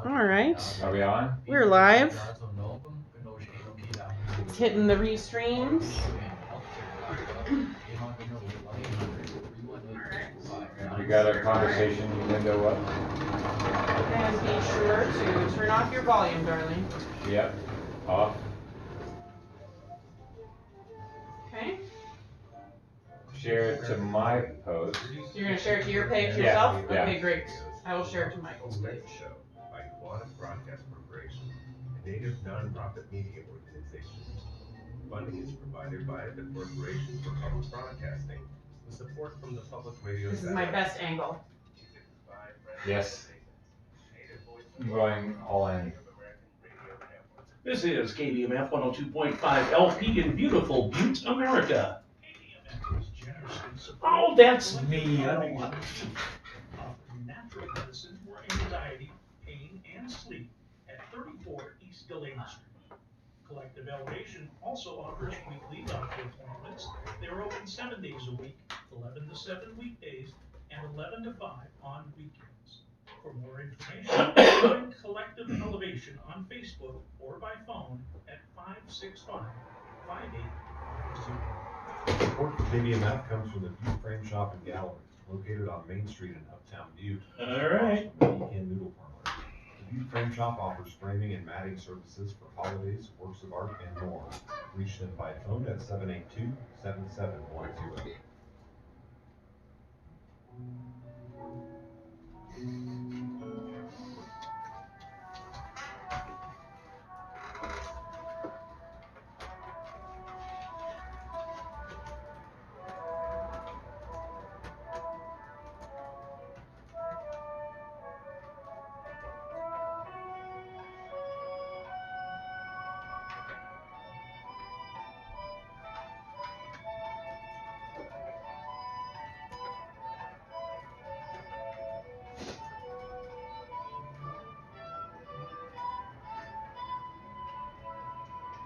All right. Are we on? We're live. It's hitting the restreams. We got a conversation window up. And be sure to turn off your volume, darling. Yep. Off. Okay. Share it to my post. You're going to share it to your page Yeah, yourself? yeah. Okay, great. I will share it to Michael's page. Show by Quantum Broadcast Corporation, a native nonprofit media organization. Funding is provided by the Corporation for Public Broadcasting, with support from the Public Radio. This is my best angle. Yes. I'm going all in. This is KBMF 102.5 LP in beautiful Butte, America. Oh, that's me. I don't want natural medicine for anxiety, pain, and sleep at 34 East Galena Street. Collective Elevation also offers weekly doctor appointments. They're open 7 days a week, 11 to 7 weekdays, and 11 to 5 on weekends. For more information, find Collective Elevation on Facebook or by phone at 565-5800. Support for KBMF comes from the Butte Frame Shop and Gallery, located on Main Street in Uptown Butte. All right. Weekend Noodle Parlor. The Butte Frame Shop offers framing and matting services for holidays, works of art, and more. Reach them by phone at 782-7710.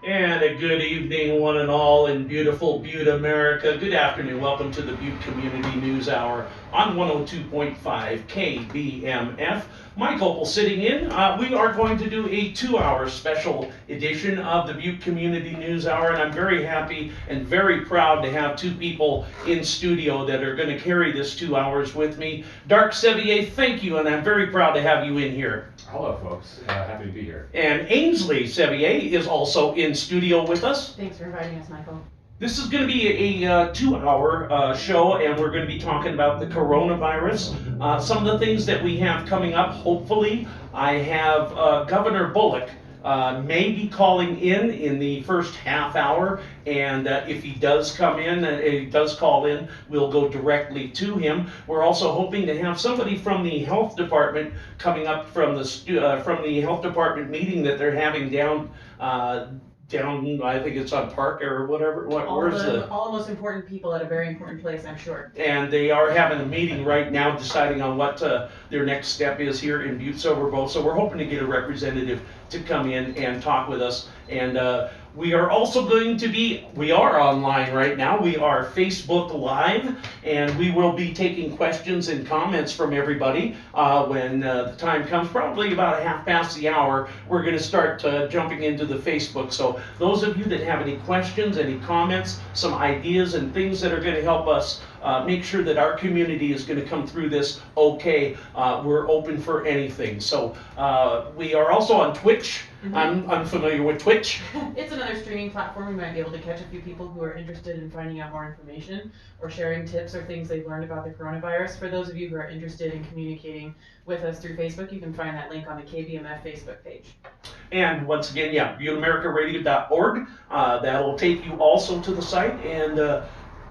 And a good evening, one and all, in beautiful Butte, America. Good afternoon. Welcome to the Butte Community News Hour on 102.5 KBMF. Mike Opal sitting in. We are going to do a 2-hour special edition of the Butte Community News Hour, and I'm very happy and very proud to have two people in studio that are going to carry this 2 hours with me. Dark Sevier, thank you, and I'm very proud to have you in here. Hello, folks. Happy to be here. And Ainsley Sevier is also in studio with us. Thanks for inviting us, Michael. This is going to be a 2-hour show, and we're going to be talking about the coronavirus. Some of the things that we have coming up, hopefully. I have Governor Bullock may be calling in the first half hour, and if he does come in, he does call in, we'll go directly to him. We're also hoping to have somebody from the health department coming up from the health department meeting that they're having down, I think it's on Park or whatever. All the most important people at a very important place, I'm sure. And they are having a meeting right now deciding on what their next step is here in Butte-Silverbow. So we're hoping to get a representative to come in and talk with us. And we are also we are online right now. We are Facebook Live, and we will be taking questions and comments from everybody when the time comes, probably about 1/2 past. We're going to start jumping into the Facebook. So those of you that have any questions, any comments, some ideas and things that are going to help us make sure that our community is going to come through this okay, we're open for anything. So we are also on Twitch. Mm-hmm. I'm unfamiliar with Twitch. It's another streaming platform. We might be able to catch a few people who are interested in finding out more information or sharing tips or things they've learned about the coronavirus. For those of you who are interested in communicating with us through Facebook, you can find that link on the KBMF Facebook page. And once again, ButteAmericaRadio.org. That'll take you also to the site, and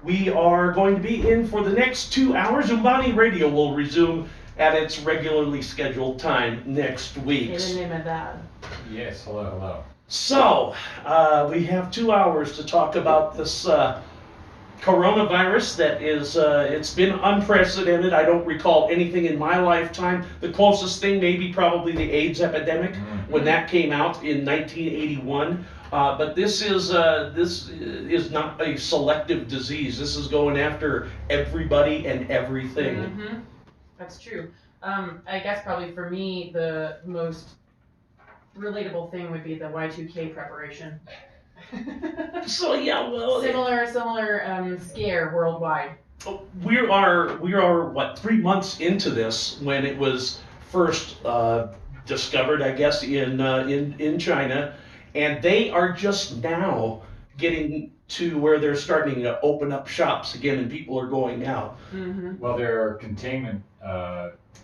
we are going to be in for the next 2 hours. Umbani Radio will resume at its regularly scheduled time next week. In the name of that. Yes, hello. So, we have 2 hours to talk about this coronavirus that is, it's been unprecedented. I don't recall anything in my lifetime. The closest thing may be probably the AIDS epidemic when that came out in 1981. But this is not a selective disease. This is going after everybody and everything. Mm-hmm. That's true. I guess probably for me, the most relatable thing would be the Y2K preparation. So yeah, well, Similar scare worldwide. we are what 3 months into this when it was first discovered, I guess, in China, and they are just now getting to where they're starting to open up shops again, and people are going out. Mm-hmm. Well, their containment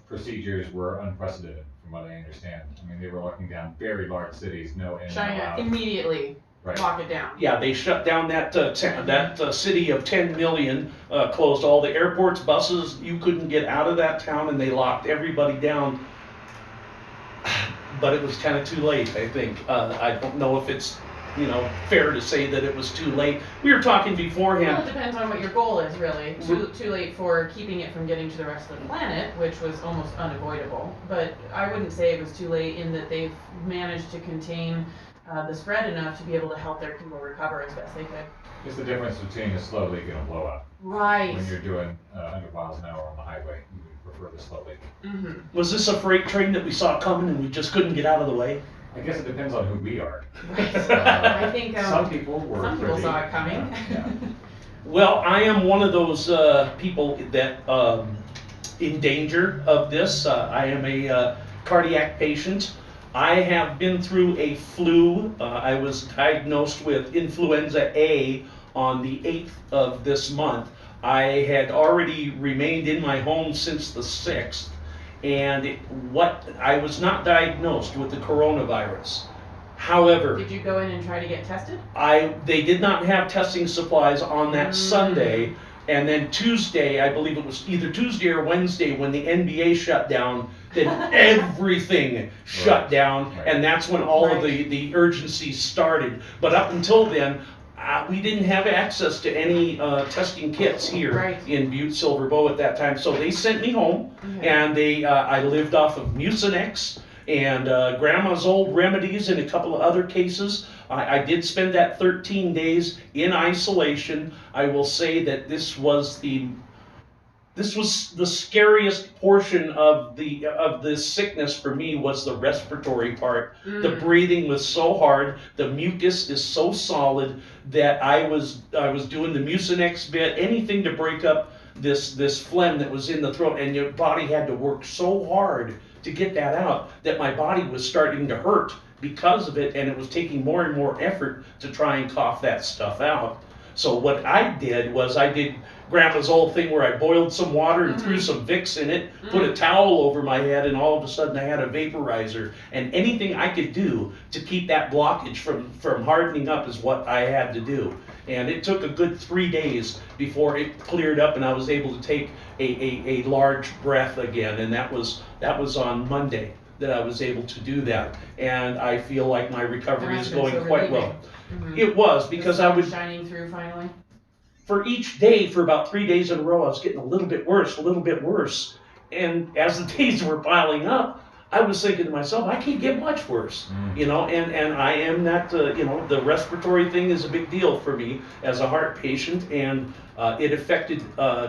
procedures were unprecedented, from what I understand. I mean, they were locking down very large cities, no in, no China out. immediately Right. lock it down. Yeah, they shut down that city of 10 million, closed all the airports, buses. You couldn't get out of that town, and they locked everybody down. But it was kind of too late, I think. I don't know if it's, fair to say that it was too late. We were talking Well, beforehand. it depends on what your goal is, really. Too late for keeping it from getting to the rest of the planet, which was almost unavoidable. But I wouldn't say it was too late in that they've managed to contain the spread enough to be able to help their people recover as best they could. It's the difference between a slow leak and a blow up. Right. When you're doing 100 miles an hour on the highway, you prefer the slow leak. Mm-hmm. Was this a freight train that we saw coming and we just couldn't get out of the way? I guess it depends on who we are. Right. I think some people were. some people saw it coming. Yeah. Well, I am one of those people that in danger of this. I am a cardiac patient. I have been through a flu. I was diagnosed with influenza A on the 8th of this month. I had already remained in my home since the 6th, and I was not diagnosed with the coronavirus. However, Did you go in and try to get tested? they did not have testing supplies on that Sunday, and then Tuesday, I believe it was either Tuesday or Wednesday when the NBA shut down, then everything shut down, Right. and that's when all of the urgency started. But up until then, we didn't have access to any testing kits here Right. in Butte Silver Bow at that time, so they sent me home, Okay. and I lived off of Mucinex and grandma's old remedies in a couple of other cases. I did spend that 13 days in isolation. I will say that this was the scariest portion of this sickness for me, was the respiratory part. The breathing was so hard, the mucus is so solid that I was doing the Mucinex bit, anything to break up this phlegm that was in the throat, and your body had to work so hard to get that out that my body was starting to hurt because of it, and it was taking more and more effort to try and cough that stuff out. So what I did was I did grandma's old thing where I boiled some water and threw some Vicks in it, put a towel over my head, and all of a sudden I had a vaporizer. And anything I could do to keep that blockage from hardening up is what I had to do. And it took a good 3 days before it cleared up and I was able to take a large breath again. And that was on Monday that I was able to do that. And I feel like my recovery is going quite well. Mm-hmm. It was because I would, shining through finally. for each day, for about 3 days in a row, I was getting a little bit worse. And as the days were piling up, I was thinking to myself, I can't get much worse, and I am that, the respiratory thing is a big deal for me as a heart patient, and it affected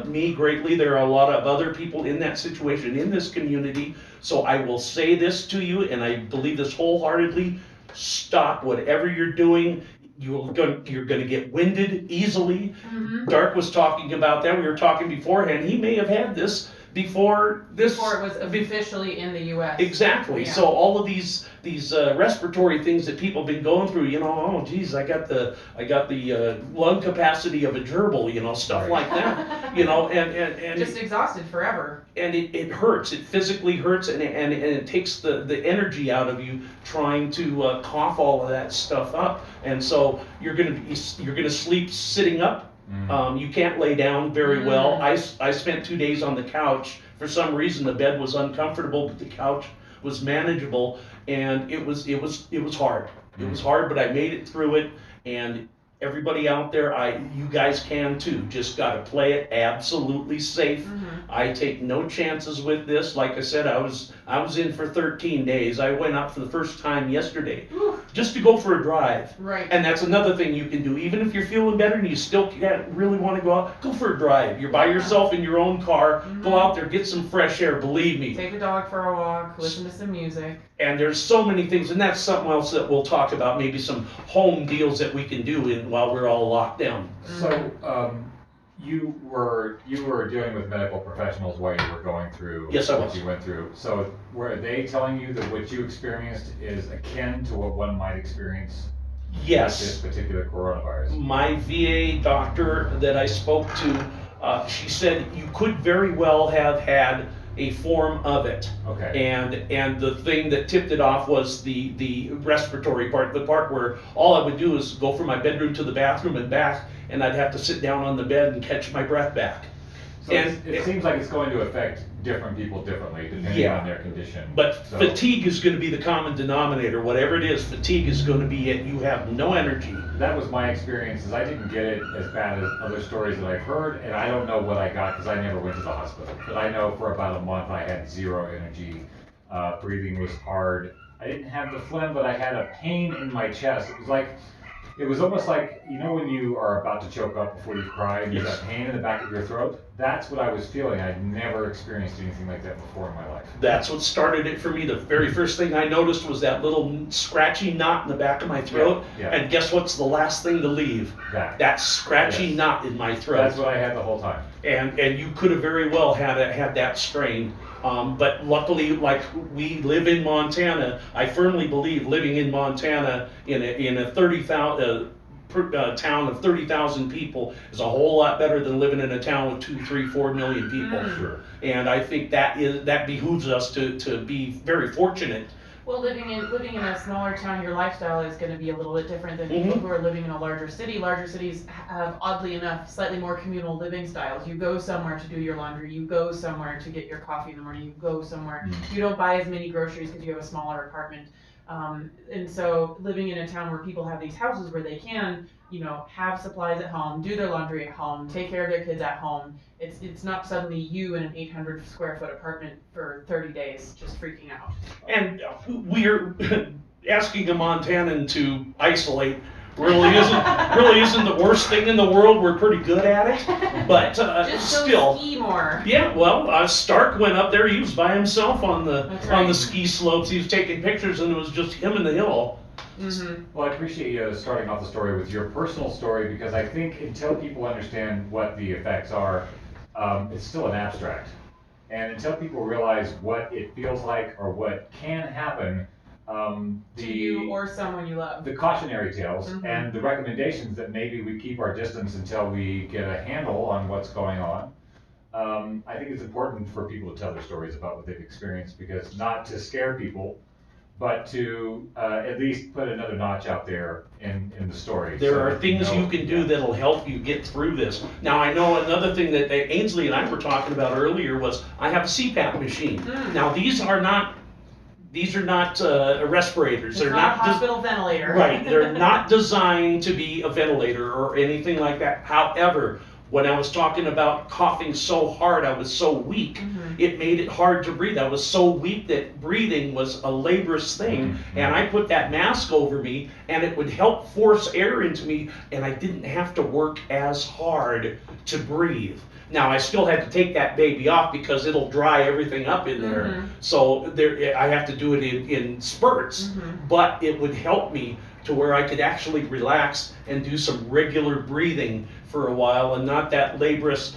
me greatly. There are a lot of other people in that situation in this community, so I will say this to you, and I believe this wholeheartedly: stop whatever you're doing. You're going to get winded easily. Dark was talking about that. We were talking beforehand. He may have had this before it was officially in the U.S. Exactly. Yeah. So all of these respiratory things that people have been going through, oh geez, I got the lung capacity of a gerbil, stuff like that, and just exhausted forever. And it hurts. It physically hurts, and it takes the energy out of you trying to cough all of that stuff up. And so you're gonna sleep sitting up. You can't lay down very well. I spent 2 days on the couch. For some reason, the bed was uncomfortable, but the couch was manageable, and it was hard. It was hard, but I made it through it, and everybody out there, you guys can too. Just gotta play it absolutely safe. I take no chances with this. Like I said, I was in for 13 days. I went up for the first time yesterday, just to go for a drive. Right. And that's another thing you can do. Even if you're feeling better and you still can't really want to go out, go for a drive. You're by yourself in your own car. Go out there, get some fresh air. Believe me. Take the dog for a walk. Listen to some music. And there's so many things, and that's something else that we'll talk about. Maybe some home deals that we can do while we're all locked down. So, you were dealing with medical professionals while you were going through Yes, I what was. you went through. So, were they telling you that what you experienced is akin to what one might experience with this Yes. particular coronavirus? My VA doctor that I spoke to, she said you could very well have had a form of it. Okay. And the thing that tipped it off was the respiratory part, the part where all I would do is go from my bedroom to the bathroom and back, and I'd have to sit down on the bed and catch my breath back. So it seems like it's going to affect different people differently depending on their condition. But So- fatigue is going to be the common denominator. Whatever it is, fatigue is going to be it. You have no energy. That was my experience, is I didn't get it as bad as other stories that I've heard, and I don't know what I got because I never went to the hospital. But I know for about a month I had zero energy. Breathing was hard. I didn't have the phlegm, but I had a pain in my chest. It was almost like, you know when you are about to choke up before you cry and you have that pain in the back of your throat? That's what I was feeling. I'd never experienced anything like that before in my life. That's what started it for me. The very first thing I noticed was that little scratchy knot in the back of my throat. Yeah. And guess what's the last thing to leave? That scratchy knot in my throat. That's what I had the whole time. And you could have very well had that strain. But luckily, like we live in Montana, I firmly believe living in Montana in a 30,000 town of 30,000 people is a whole lot better than living in a town with 2, 3, 4 million people. Sure. And I think that behooves us to be very fortunate. Well, living in a smaller town, your lifestyle is going to be a little bit different than people who are living in a larger city. Larger cities have, oddly enough, slightly more communal living styles. You go somewhere to do your laundry. You go somewhere to get your coffee in the morning. You go somewhere. You don't buy as many groceries because you have a smaller apartment. And so living in a town where people have these houses where they can, have supplies at home, do their laundry at home, take care of their kids at home. It's not suddenly you in an 800 square foot apartment for 30 days just freaking out. And we're asking a Montanan to isolate really isn't the worst thing in the world. We're pretty good at it, but just still. Ski more. Yeah, well, Stark went up there. He was by himself on the ski slopes. He was taking pictures, and it was just him and the hill. Well, I appreciate you starting off the story with your personal story, because I think until people understand what the effects are, it's still an abstract. And until people realize what it feels like or what can happen, to you or someone you love. The cautionary tales and the recommendations that maybe we keep our distance until we get a handle on what's going on. I think it's important for people to tell their stories about what they've experienced, because not to scare people, but to at least put another notch out there in the story. There are things you can do that'll help you get through this. Now, I know another thing that Ainsley and I were talking about earlier was I have a CPAP machine. Now, these are not respirators. They're not a hospital ventilator. Right. They're not designed to be a ventilator or anything like that. However, when I was talking about coughing so hard, I was so weak, it made it hard to breathe. I was so weak that breathing was a laborious thing. And I put that mask over me, and it would help force air into me, and I didn't have to work as hard to breathe. Now, I still had to take that baby off because it'll dry everything up in there. So I have to do it in spurts, but it would help me to where I could actually relax and do some regular breathing for a while, and not that laborious,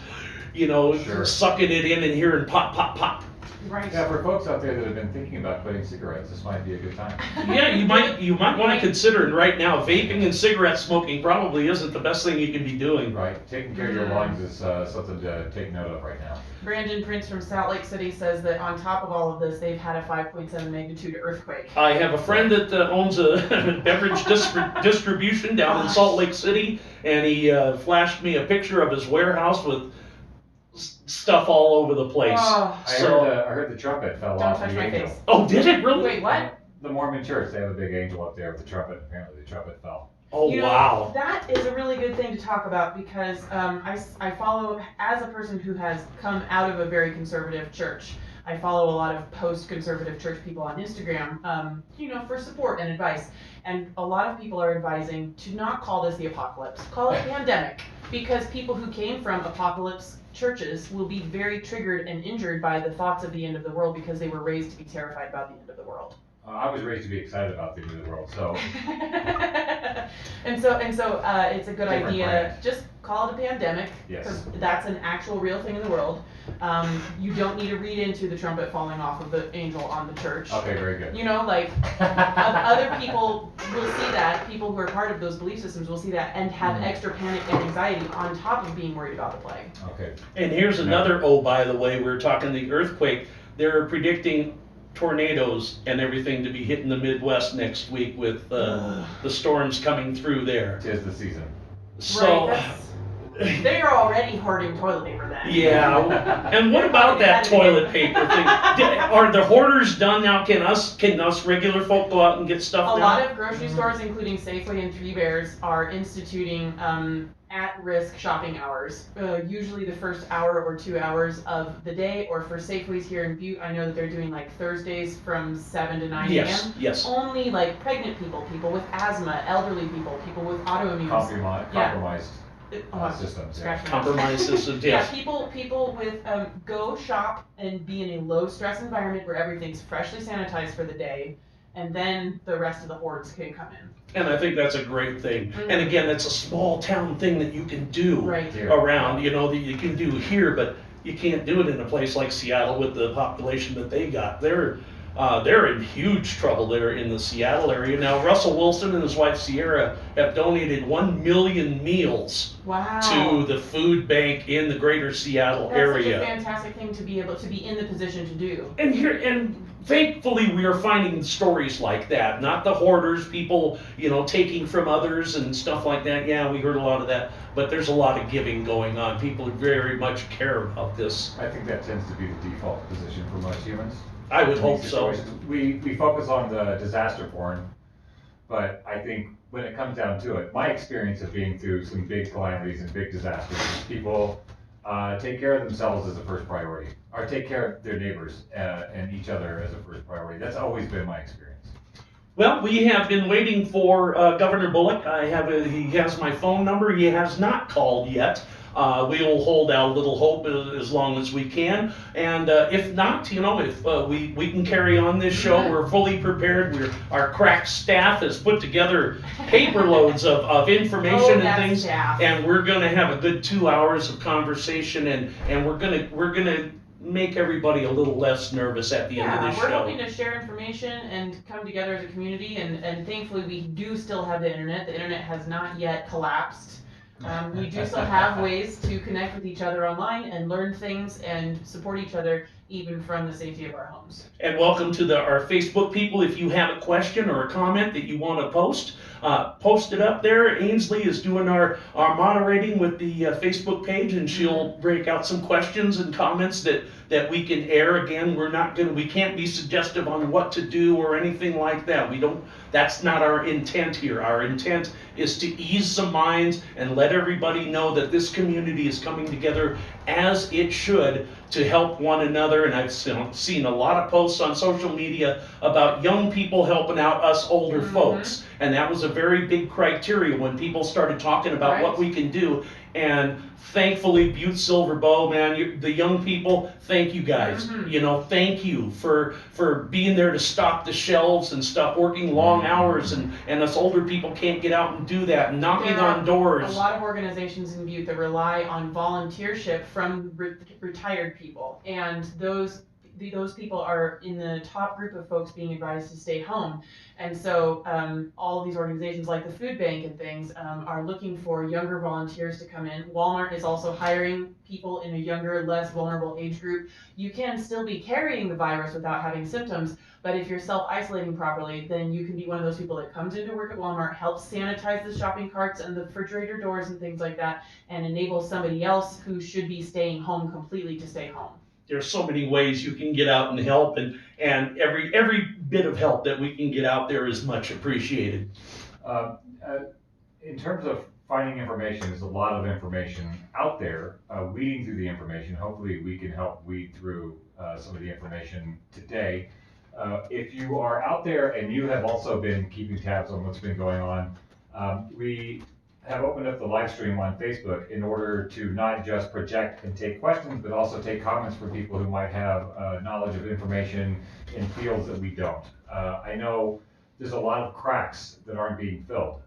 sucking it in and hearing pop, pop, pop. Right. Yeah, for folks out there that have been thinking about quitting cigarettes, this might be a good time. Yeah, you might want to consider it right now. Vaping and cigarette smoking probably isn't the best thing you can be doing. Right, taking care of your lungs is something to take note of right now. Brandon Prince from Salt Lake City says that on top of all of this, they've had a 5.7 magnitude earthquake. I have a friend that owns a beverage distribution down in Salt Lake City, and he flashed me a picture of his warehouse with stuff all over the place. Oh. I heard the trumpet fell Don't off touch the my angel. face. Oh, did it really? Wait, what? The Mormon church, they have a big angel up there with the trumpet. Apparently the trumpet fell. Oh, You know, wow. that is a really good thing to talk about because I follow, as a person who has come out of a very conservative church, I follow a lot of post-conservative church people on Instagram, you know, for support and advice. And a lot of people are advising to not call this the apocalypse, call it pandemic, because people who came from apocalypse churches will be very triggered and injured by the thoughts of the end of the world because they were raised to be terrified about the end of the world. I was raised to be excited about the end of the world, so. and so it's a good Different idea. brand. Just call it a pandemic Yes. because that's an actual real thing in the world. You don't need to read into the trumpet falling off of the angel on the church. Okay, very good. You know, like other people will see that. People who are part of those belief systems will see that and have extra panic and anxiety on top of being worried about the plague. Okay. And here's another, oh, by the way, we're talking the earthquake. They're predicting tornadoes and everything to be hitting the Midwest next week with the storms coming through there. 'Tis the season. So, Right, they're already hoarding toilet paper then. yeah. And what about that toilet paper thing? Are the hoarders done now? Can us regular folk go out and get stuff A now? lot of grocery stores, including Safeway and Three Bears, are instituting at-risk shopping hours. Usually the first hour or 2 hours of the day, or for Safeways here in Butte, I know that they're doing like Thursdays from 7 to 9 Yes, a.m. yes. Only like pregnant people, people with asthma, elderly people, people with autoimmune. Compromised Oh, systems. scratch Yeah. my- Compromise systems, Yeah, yes. people with go shop and be in a low stress environment where everything's freshly sanitized for the day, and then the rest of the hordes can come in. And I think that's a great thing. And again, that's a small town thing that you can do Right. Here. around, you know, that you can do here, but you can't do it in a place like Seattle with the population that they got. They're in huge trouble there in the Seattle area. Now, Russell Wilson and his wife Sierra have donated 1 million meals Wow. to the food bank in the greater Seattle That's area. such a fantastic thing to be able to be in the position to do. And thankfully we are finding stories like that, not the hoarders, people, you know, taking from others and stuff like that. Yeah, we heard a lot of that, but there's a lot of giving going on. People very much care about this. I think that tends to be the default position for most humans. I would In hope these so. situations. We focus on the disaster porn, but I think when it comes down to it, my experience of being through some big calamities and big disasters is people take care of themselves as a first priority, or take care of their neighbors and each other as a first priority. That's always been my experience. Well, we have been waiting for Governor Bullock. He has my phone number. He has not called yet. We will hold out a little hope as long as we can. And if not, you know, if we can carry on this show, we're fully prepared. Our crack staff has put together paper loads of information and things. Staff. And we're going to have a good 2 hours of conversation, and we're gonna make everybody a little less nervous at the end of this we're show. hoping to share information and come together as a community, and thankfully we do still have the internet. The internet has not yet collapsed. We do still have ways to connect with each other online and learn things and support each other even from the safety of our homes. And welcome to our Facebook people. If you have a question or a comment that you want to post it up there. Ainsley is doing our moderating with the Facebook page, and she'll break out some questions and comments that we can air. Again, we can't be suggestive on what to do or anything like that. That's not our intent here. Our intent is to ease some minds and let everybody know that this community is coming together as it should to help one another. And I've seen a lot of posts on social media about young people helping out us older folks. And that was a very big criteria when people started talking about what we can do. And thankfully, Butte Silver Bow, man, the young people, thank you guys. You know, thank you for being there to stock the shelves and stuff, working long hours, and us older people can't get out and do that, and knocking on doors. A lot of organizations in Butte that rely on volunteership from retired people, and those people are in the top group of folks being advised to stay home. And so all of these organizations like the food bank and things are looking for younger volunteers to come in. Walmart is also hiring people in a younger, less vulnerable age group. You can still be carrying the virus without having symptoms, but if you're self-isolating properly, then you can be one of those people that comes into work at Walmart, helps sanitize the shopping carts and the refrigerator doors and things like that, and enables somebody else who should be staying home completely to stay home. There's so many ways you can get out and help, and every bit of help that we can get out there is much appreciated. in terms of finding information, there's a lot of information out there. Weeding through the information, hopefully we can help weed through some of the information today. If you are out there and you have also been keeping tabs on what's been going on, we have opened up the live stream on Facebook in order to not just project and take questions, but also take comments from people who might have knowledge of information in fields that we don't. I know there's a lot of cracks that aren't being filled.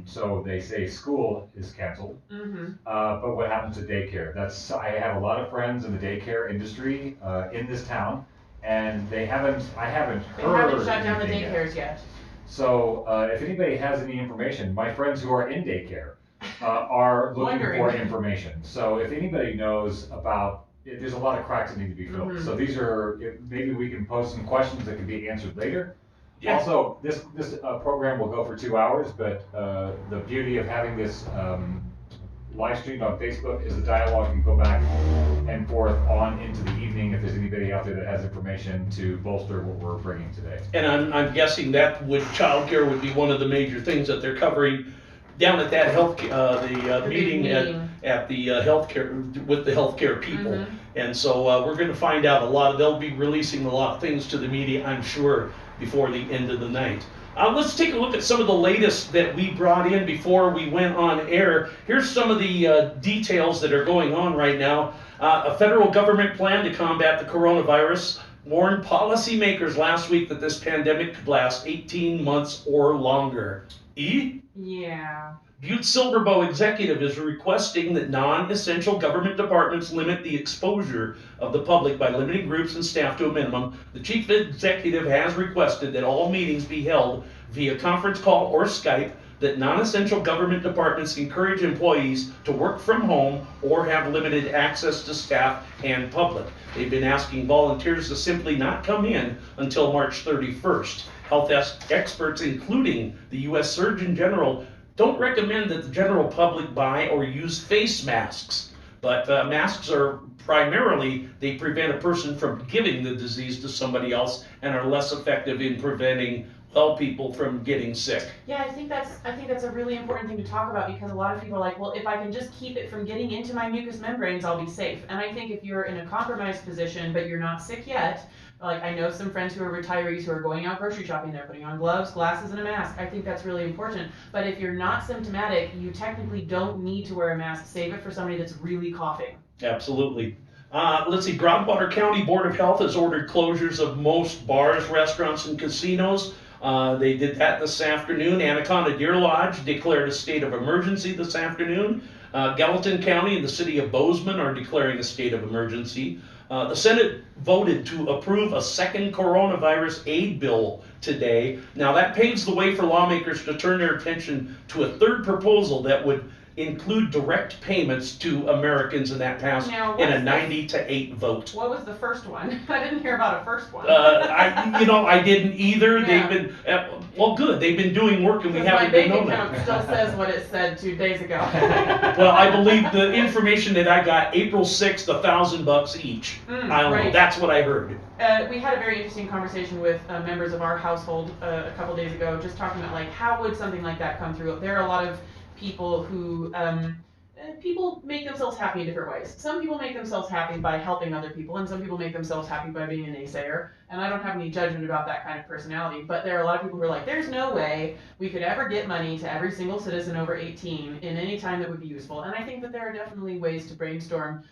So they say school is canceled, but what happens to daycare? I have a lot of friends in the daycare industry in this town, and I haven't heard shut down the anything daycares yet. So if anybody has any information, my friends who are in daycare are looking for information. So if anybody knows about, there's a lot of cracks that need to be filled. So these are, maybe we can post some questions that can be answered later. Yeah. Also, this program will go for 2 hours, but the beauty of having this live streamed on Facebook is the dialogue can go back and forth on into the evening if there's anybody out there that has information to bolster what we're bringing today. And I'm guessing that childcare would be one of the major things that they're covering down at that meeting at the healthcare with the healthcare people. And so we're going to find out a lot. They'll be releasing a lot of things to the media, I'm sure, before the end of the night. Let's take a look at some of the latest that we brought in before we went on air. Here's some of the details that are going on right now. A federal government plan to combat the coronavirus warned policymakers last week that this pandemic could last 18 months or longer. Yeah. Butte Silverbow executive is requesting that non-essential government departments limit the exposure of the public by limiting groups and staff to a minimum. The chief executive has requested that all meetings be held via conference call or Skype, that non-essential government departments encourage employees to work from home or have limited access to staff and public. They've been asking volunteers to simply not come in until March 31st. Health experts, including the U.S. Surgeon General, don't recommend that the general public buy or use face masks, but masks are primarily, they prevent a person from giving the disease to somebody else and are less effective in preventing people from getting sick. Yeah, I think that's a really important thing to talk about, because a lot of people are like, well, if I can just keep it from getting into my mucous membranes, I'll be safe. And I think if you're in a compromised position but you're not sick yet, like I know some friends who are retirees who are going out grocery shopping, they're putting on gloves, glasses, and a mask. I think that's really important. But if you're not symptomatic, you technically don't need to wear a mask. Save it for somebody that's really coughing. Absolutely. Let's see, Broadwater County Board of Health has ordered closures of most bars, restaurants, and casinos. They did that this afternoon. Anaconda Deer Lodge declared a state of emergency this afternoon. Gallatin County and the city of Bozeman are declaring a state of emergency. The Senate voted to approve a second coronavirus aid bill today. Now that paves the way for lawmakers to turn their attention to a third proposal that would include direct payments to Americans, and that passed in a 90-8 vote. What was the first one? I didn't hear about a first one. I didn't either. Yeah. They've been, well, good. They've been doing work, and we haven't been known that. My bank account still says what it said 2 days ago. Well, I believe the information that I got, April 6th, $1,000 each. I don't know. That's what I heard. We had a very interesting conversation with members of our household a couple days ago, just talking about like how would something like that come through. There are a lot of people who people make themselves happy in different ways. Some people make themselves happy by helping other people, and some people make themselves happy by being a naysayer. And I don't have any judgment about that kind of personality, but there are a lot of people who are like, there's no way we could ever get money to every single citizen over 18 in any time that would be useful. And I think that there are definitely ways to brainstorm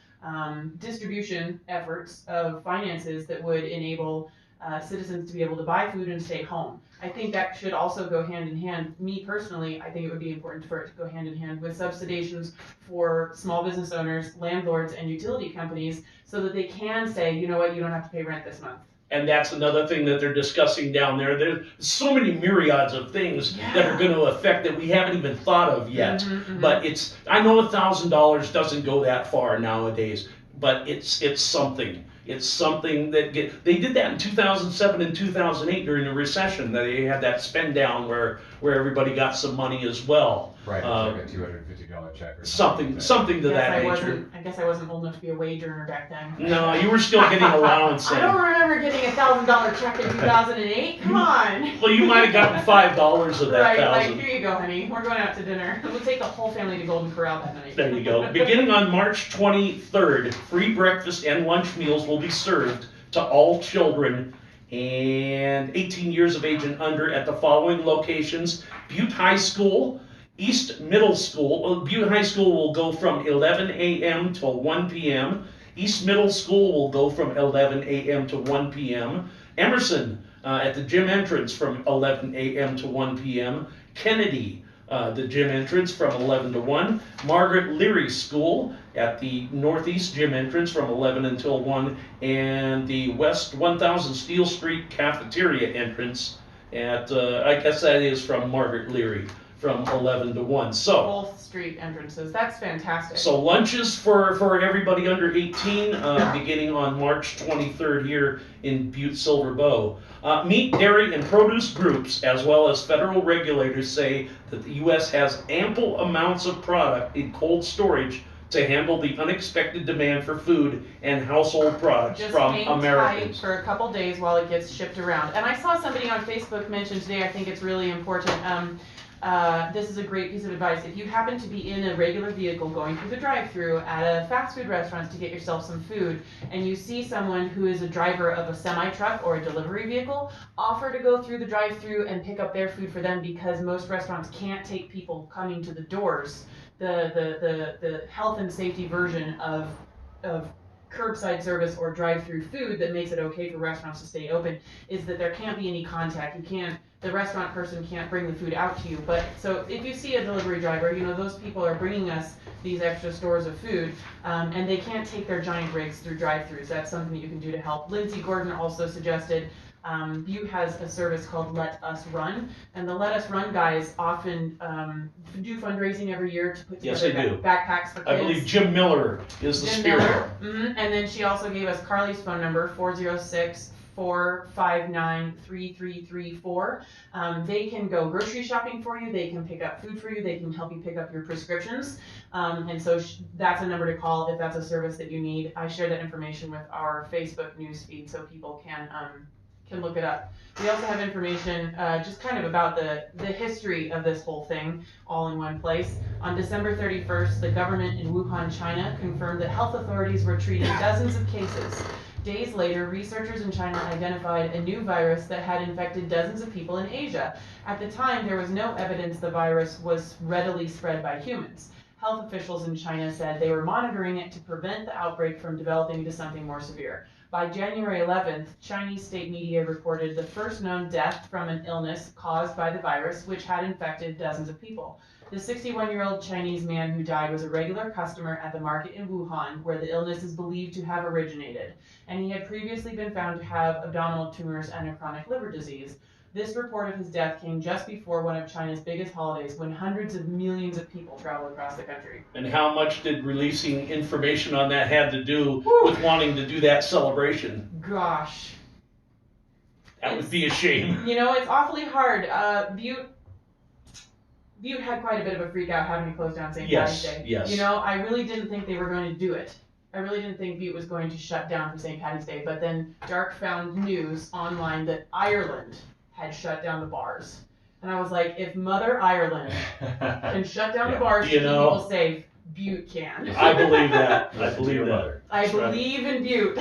distribution efforts of finances that would enable citizens to be able to buy food and stay home. I think that should also go hand in hand. Me personally, I think it would be important for it to go hand in hand with subsidizations for small business owners, landlords, and utility companies, so that they can say, you know what, you don't have to pay rent this month. And that's another thing that they're discussing down there. There's so many myriads of things that are going to affect that we haven't even thought of yet. But I know $1,000 doesn't go that far nowadays, but it's something. It's something that they did that in 2007 and 2008 during the recession. They had that spend down where everybody got some money as well. Right, it was like a $250 check or Something to that nature. I guess I wasn't old enough to be a wage earner back then. No, you were still getting allowance. I don't remember getting $1,000 check in 2008. Come on. Well, you might have gotten $5 of that Right, $1,000. like, here you go, honey. We're going out to dinner. We'll take the whole family to Golden Corral that night. There you go. Beginning on March 23rd, free breakfast and lunch meals will be served to all children and 18 years of age and under at the following locations: Butte High School, East Middle School. Butte High School will go from 11 a.m. till 1 p.m. East Middle School will go from 11 a.m. to 1 p.m. Emerson at the gym entrance from 11 a.m. to 1 p.m. Kennedy, the gym entrance from 11 to 1. Margaret Leary School at the northeast gym entrance from 11 until 1. And the West 1000 Steel Street cafeteria entrance at, I guess that is from Margaret Leary, from 11 to 1. So Both street entrances. That's fantastic. so lunches for everybody under 18, beginning on March 23rd here in Butte Silver Bow. Meat, dairy, and produce groups, as well as federal regulators, say that the U.S. has ample amounts of product in cold storage to handle the unexpected demand for food and household products Just from hang Americans. tight for a couple days while it gets shipped around. And I saw somebody on Facebook mention today, I think it's really important. This is a great piece of advice. If you happen to be in a regular vehicle going through the drive-thru at a fast food restaurant to get yourself some food, and you see someone who is a driver of a semi-truck or a delivery vehicle, offer to go through the drive-thru and pick up their food for them, because most restaurants can't take people coming to the doors. The health and safety version of curbside service or drive-through food that makes it okay for restaurants to stay open is that there can't be any contact. The restaurant person can't bring the food out to you. But so if you see a delivery driver, those people are bringing us these extra stores of food, and they can't take their giant rigs through drive-thrus. That's something that you can do to help. Lindsay Gordon also suggested Butte has a service called Let Us Run, and the Let Us Run guys often do fundraising every year to put Yes, together they do. backpacks for kids. I believe Jim Miller is the spearhead. And then she also gave us Carly's phone number, 406-459-3334. They can go grocery shopping for you, they can pick up food for you, they can help you pick up your prescriptions. And so that's a number to call if that's a service that you need. I share that information with our Facebook news feed so people can look it up. We also have information just kind of about the history of this whole thing all in one place. On December 31st, the government in Wuhan, China confirmed that health authorities were treating dozens of cases. Days later, researchers in China identified a new virus that had infected dozens of people in Asia. At the time, there was no evidence the virus was readily spread by humans. Health officials in China said they were monitoring it to prevent the outbreak from developing into something more severe. By January 11th, Chinese state media reported the first known death from an illness caused by the virus, which had infected dozens of people. The 61-year-old Chinese man who died was a regular customer at the market in Wuhan, where the illness is believed to have originated, and he had previously been found to have abdominal tumors and a chronic liver disease. This report of his death came just before one of China's biggest holidays, when hundreds of millions of people travel across the country. And how much did releasing information on that have to do with wanting to do that celebration? Gosh. That would be a shame. It's awfully hard. Butte had quite a bit of a freak out having to close down St. Patty's Day. Yes. I really didn't think they were going to do it. I really didn't think Butte was going to shut down for St. Patty's Day, but then Dark found news online that Ireland had shut down the bars. And I was like, if Mother Ireland can shut down the bars to keep people safe, Butte can. I believe that. I believe that. I believe in Butte.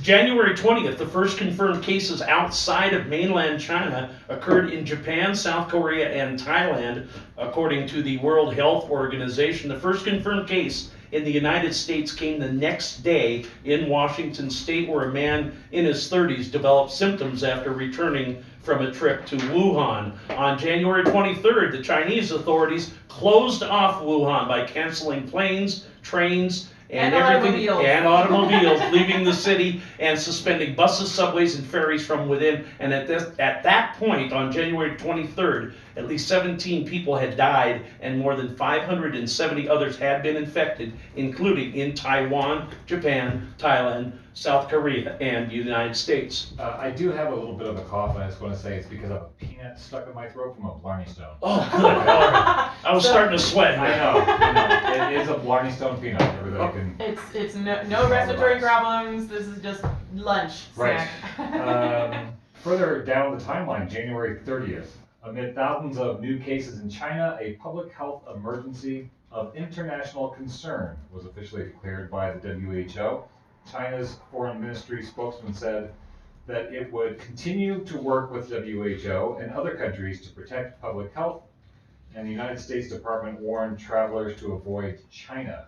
January 20th, the first confirmed cases outside of mainland China occurred in Japan, South Korea, and Thailand, according to the World Health Organization. The first confirmed case in the United States came the next day in Washington State, where a man in his 30s developed symptoms after returning from a trip to Wuhan. On January 23rd, the Chinese authorities closed off Wuhan by canceling planes, trains, And everything, automobiles. and automobiles leaving the city and suspending buses, subways, and ferries from within. And at that point, on January 23rd, at least 17 people had died and more than 570 others had been infected, including in Taiwan, Japan, Thailand, South Korea, and the United States. I do have a little bit of a cough, and I just want to say it's because of a peanut stuck in my throat from a Blarney Stone. Oh, good Lord. I was starting to sweat. I know. It is a Blarney Stone peanut. Everybody can. It's no respiratory problems. This is just lunch Right. snack. Further down the timeline, January 30th, amid thousands of new cases in China, a public health emergency of international concern was officially declared by the WHO. China's foreign ministry spokesman said that it would continue to work with WHO and other countries to protect public health, and the United States Department warned travelers to avoid China.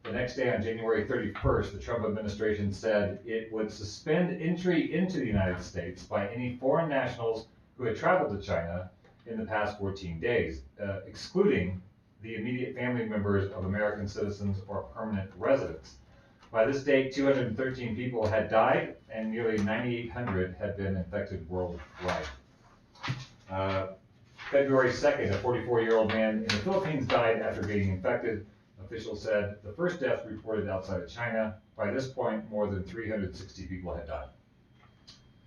The next day, on January 31st, the Trump administration said it would suspend entry into the United States by any foreign nationals who had traveled to China in the past 14 days, excluding the immediate family members of American citizens or permanent residents. By this date, 213 people had died and nearly 9,800 had been infected worldwide. February 2nd, a 44-year-old man in the Philippines died after being infected. Officials said the first death reported outside of China. By this point, more than 360 people had died.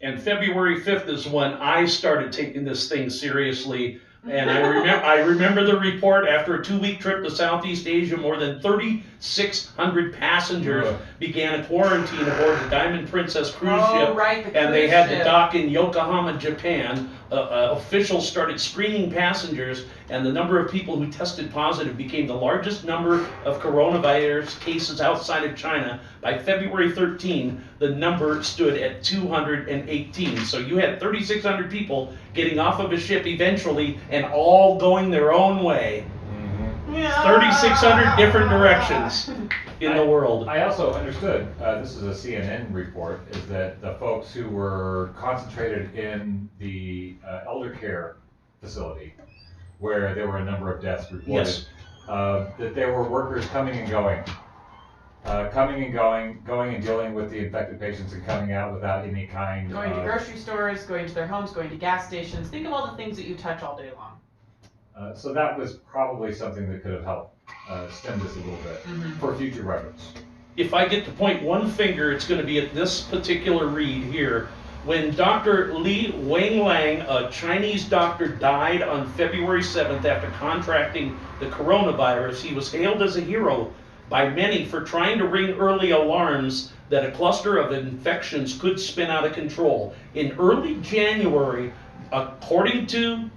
And February 5th is when I started taking this thing seriously. And I remember the report after a 2-week trip to Southeast Asia, more than 3,600 passengers began a quarantine aboard the Diamond Princess cruise ship. Right, the and they cruise had ship. to dock in Yokohama, Japan. Officials started screening passengers, and the number of people who tested positive became the largest number of coronavirus cases outside of China. By February 13, the number stood at 218. So you had 3,600 people getting off of a ship eventually and all going their own way. 3,600 different directions in the world. I also understood, this is a CNN report, is that the folks who were concentrated in the elder care facility, where there were a number of deaths reported, Yes. that there were workers coming and going, going and dealing with the infected patients and coming out without any kind Going to of... grocery stores, going to their homes, going to gas stations. Think of all the things that you touch all day long. So that was probably something that could have helped stem this a little bit for future reference. If I get to point one finger, it's going to be at this particular read here. When Dr. Li Wenliang, a Chinese doctor, died on February 7th after contracting the coronavirus, he was hailed as a hero by many for trying to ring early alarms that a cluster of infections could spin out of control. In early January, according to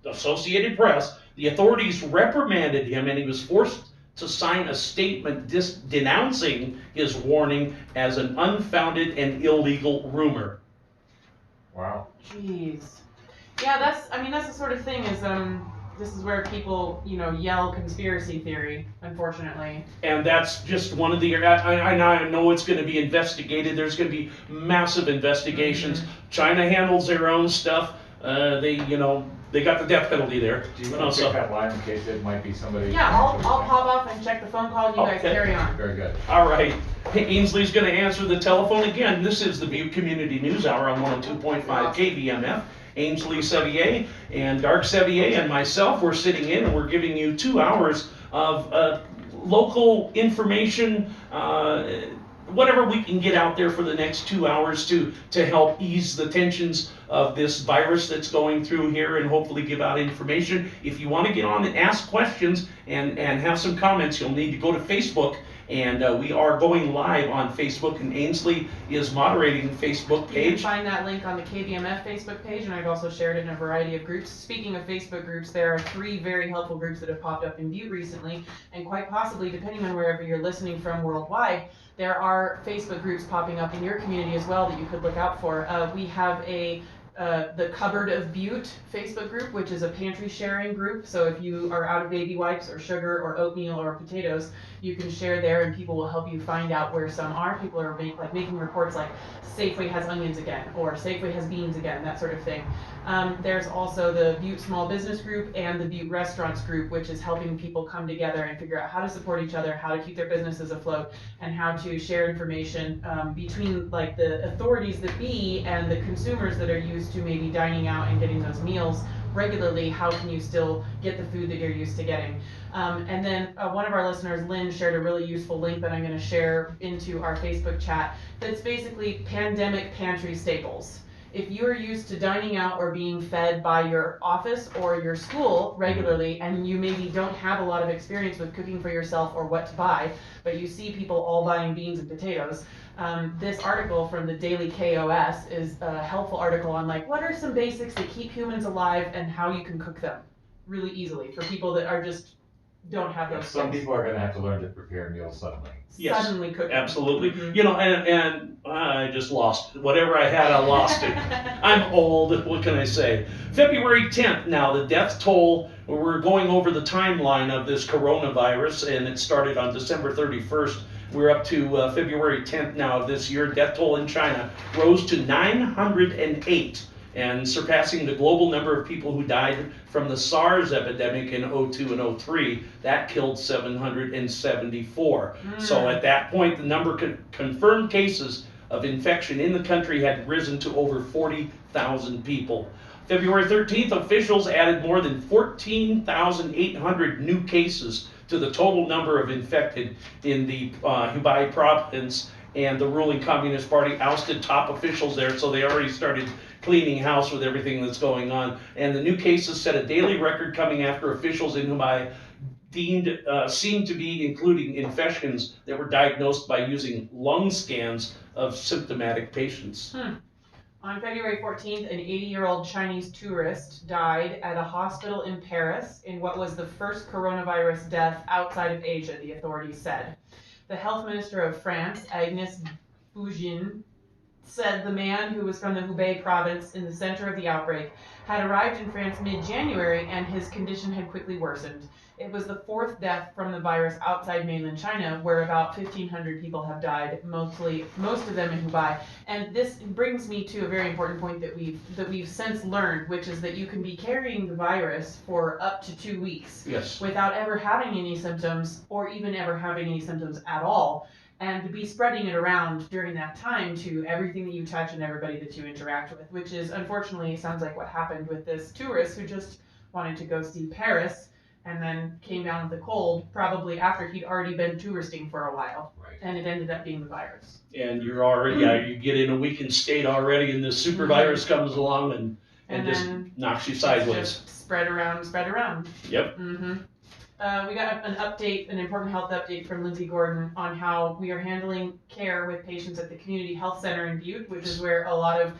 the Associated Press, the authorities reprimanded him and he was forced to sign a statement denouncing his warning as an unfounded and illegal rumor. Wow. Jeez. Yeah, that's the sort of thing is, this is where people, yell conspiracy theory, unfortunately. And that's just one of the, I know it's going to be investigated. There's going to be massive investigations. China handles their own stuff. They got the death penalty there. Do you want to pick that line in case it might be somebody? Yeah, I'll pop up and check the phone call and you guys carry on. Very good. All right. Ainsley's going to answer the telephone again. This is the Butte Community News Hour on 102.5 KBMF. Ainsley Sevier and Dark Sevier and myself, we're sitting in and we're giving you 2 hours of local information, whatever we can get out there for the next 2 hours to help ease the tensions of this virus that's going through here and hopefully give out information. If you want to get on and ask questions and have some comments, you'll need to go to Facebook. And we are going live on Facebook, and Ainsley is moderating the Facebook page. You can find that link on the KBMF Facebook page, and I've also shared it in a variety of groups. Speaking of Facebook groups, there are 3 very helpful groups that have popped up in Butte recently, and quite possibly, depending on wherever you're listening from worldwide, there are Facebook groups popping up in your community as well that you could look out for. We have a the Cupboard of Butte Facebook group, which is a pantry sharing group. So if you are out of baby wipes or sugar or oatmeal or potatoes, you can share there and people will help you find out where some are. People are making reports like Safeway has onions again or Safeway has beans again, that sort of thing. There's also the Butte Small Business Group and the Butte Restaurants Group, which is helping people come together and figure out how to support each other, how to keep their businesses afloat, and how to share information between like the authorities that be and the consumers that are used to maybe dining out and getting those meals regularly. How can you still get the food that you're used to getting? And then one of our listeners, Lynn, shared a really useful link that I'm going to share into our Facebook chat that's basically pandemic pantry staples. If you are used to dining out or being fed by your office or your school regularly, and you maybe don't have a lot of experience with cooking for yourself or what to buy, but you see people all buying beans and potatoes, this article from the Daily KOS is a helpful article on like what are some basics that keep humans alive and how you can cook them really easily for people that are just don't have those Some skills. people are gonna have to learn to prepare meals suddenly. Yes, Suddenly cooking. absolutely. Mhm. You know, and I just lost it. Whatever I had, I lost it. I'm old. What can I say? February 10th now, the death toll. We're going over the timeline of this coronavirus, and it started on December 31st. We're up to February 10th now of this year. Death toll in China rose to 908. And surpassing the global number of people who died from the SARS epidemic in 02 and 03, that killed 774. So at that point, the number of confirmed cases of infection in the country had risen to over 40,000 people. February 13th, officials added more than 14,800 new cases to the total number of infected in the Hubei province, and the ruling Communist Party ousted top officials there, so they already started cleaning house with everything that's going on. And the new cases set a daily record coming after officials in Hubei seemed to be including infections that were diagnosed by using lung scans of symptomatic patients. On February 14th, an 80-year-old Chinese tourist died at a hospital in Paris in what was the first coronavirus death outside of Asia, the authorities said. The health minister of France, Agnès Buzyn, said the man, who was from the Hubei province in the center of the outbreak, had arrived in France mid-January and his condition had quickly worsened. It was the fourth death from the virus outside mainland China, where about 1,500 people have died, most of them in Hubei. And this brings me to a very important point that we've since learned, which is that you can be carrying the virus for up to 2 weeks without ever having any symptoms or even ever having any symptoms at all, and to be spreading it around during that time to everything that you touch and everybody that you interact with, which is unfortunately sounds like what happened with this tourist who just wanted to go see Paris and then came down with a cold, probably after he'd already been touristing for a while. Right. And it ended up being the virus. And you're already, you get in a weakened state already, and this super virus comes along and just knocks you sideways. Just spread around. Yep. We got an update, an important health update from Lindsay Gordon on how we are handling care with patients at the Community Health Center in Butte, which is where a lot of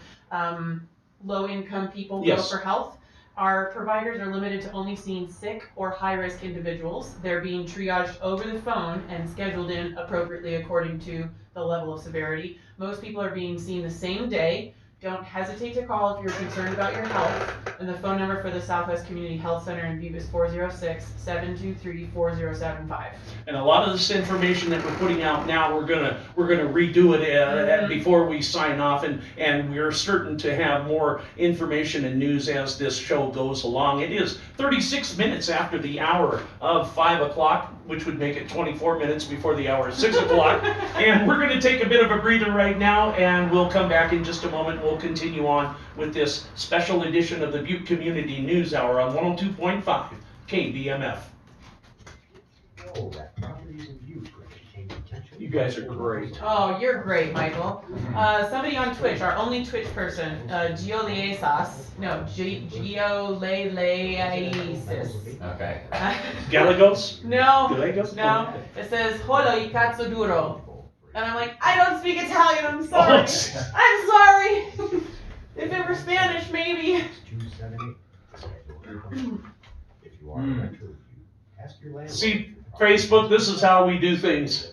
low-income people go for health. Our providers are limited to only seeing sick or high-risk individuals. They're being triaged over the phone and scheduled in appropriately according to the level of severity. Most people are being seen the same day. Don't hesitate to call if you're concerned about your health. And the phone number for the Southwest Community Health Center in Butte is 406-723-4075. And a lot of this information that we're putting out now, we're gonna redo it before we sign off, and we're certain to have more information and news as this show goes along. It is 36 minutes after the hour of 5 o'clock, which would make it 24 minutes before the hour of 6 o'clock. And we're gonna take a bit of a breather right now, and we'll come back in just a moment. We'll continue on with this special edition of the Butte Community News Hour on 102.5 KBMF. Oh, that properties in Butte were entertaining attention. You guys are great. Oh, you're great, Michael. Somebody on Twitch, our only Twitch person, Giolesas. No, Gioleleasis. Okay. Galagos? No. Galagos? No. It says, Holo y cazzo duro. And I'm like, I don't speak Italian, I'm sorry. I'm sorry. If it were Spanish, maybe. 278. If you are a renter of Butte, ask your landlord. See, Facebook, this is how we do things.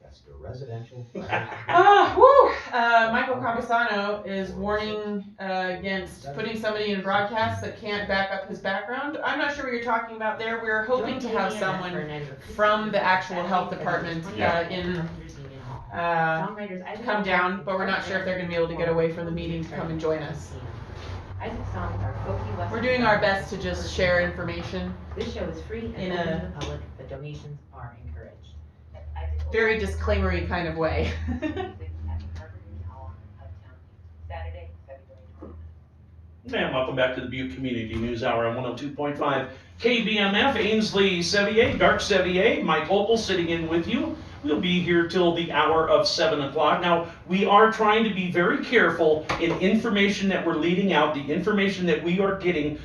That's the residential. Michael Campesano is warning against putting somebody in broadcast that can't back up his background. I'm not sure what you're talking about there. We're hoping to have someone from the actual health department come down, but we're not sure if they're going to be able to get away from the meeting to come and join us. We're doing our best to just share information. This show is free and open to the public, but donations are encouraged. Very disclaimery kind of way. And welcome back to the Butte Community News Hour on 102.5 KBMF. Ainsley Sevier, Dark Sevier, Mike Opal sitting in with you. We'll be here till the hour of 7 o'clock. Now, we are trying to be very careful in information that we're leading out. The information that we are getting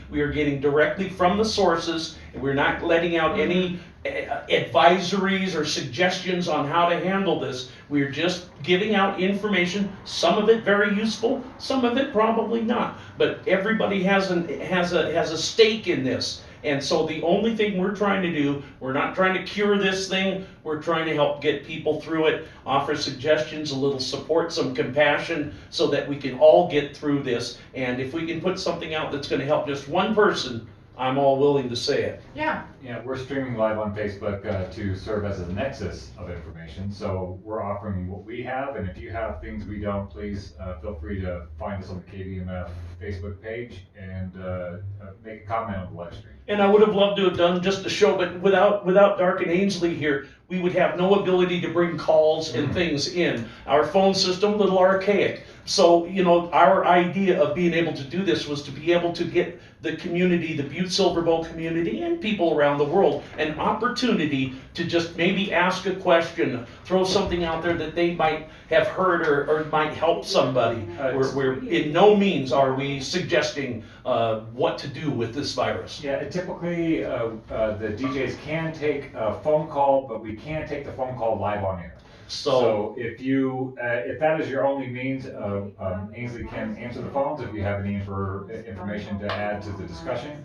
directly from the sources, and we're not letting out any advisories or suggestions on how to handle this. We're just giving out information, some of it very useful, some of it probably not. But everybody has a stake in this. And so the only thing we're trying to do, we're not trying to cure this thing, we're trying to help get people through it, offer suggestions, a little support, some compassion, so that we can all get through this. And if we can put something out that's going to help just one person, I'm all willing to say it. Yeah. Yeah, we're streaming live on Facebook to serve as a nexus of information. So we're offering what we have, and if you have things we don't, please feel free to find us on the KBMF Facebook page and make a comment on the live stream. And I would have loved to have done just a show, but without Dark and Ainsley here, we would have no ability to bring calls and things in. Our phone system, a little archaic. So, our idea of being able to do this was to be able to get the community, the Butte Silver Bowl community, and people around the world, an opportunity to just maybe ask a question, throw something out there that they might have heard or might help somebody. We're in no means are we suggesting what to do with this virus. Yeah, typically the DJs can take a phone call, but we can't take the phone call live on air. So if that is your only means, Ainsley can answer the phones if you have any information to add to the discussion.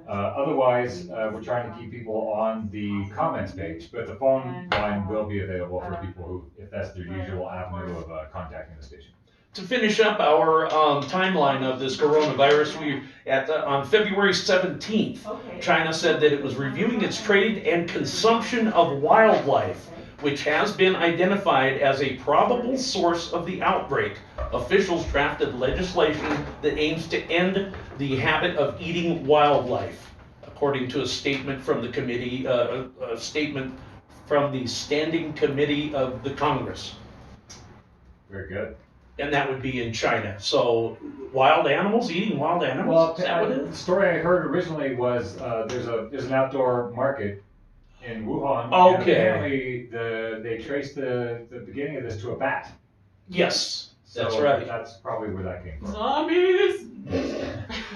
Otherwise, we're trying to keep people on the comments page, but the phone line will be available for people who, if that's their usual avenue of contacting the station. To finish up our timeline of this coronavirus, on February 17th, China said that it was reviewing its trade and consumption of wildlife, which has been identified as a probable source of the outbreak. Officials drafted legislation that aims to end the habit of eating wildlife, according to a statement from the committee, a statement from the Standing Committee of the Congress. Very good. And that would be in China. So, eating wild animals? Well, Is that what it the is? story I heard originally was there's an outdoor market in Wuhan. Okay. And apparently they traced the beginning of this to a bat. Yes, that's So right. That's probably where that came from. Zombies!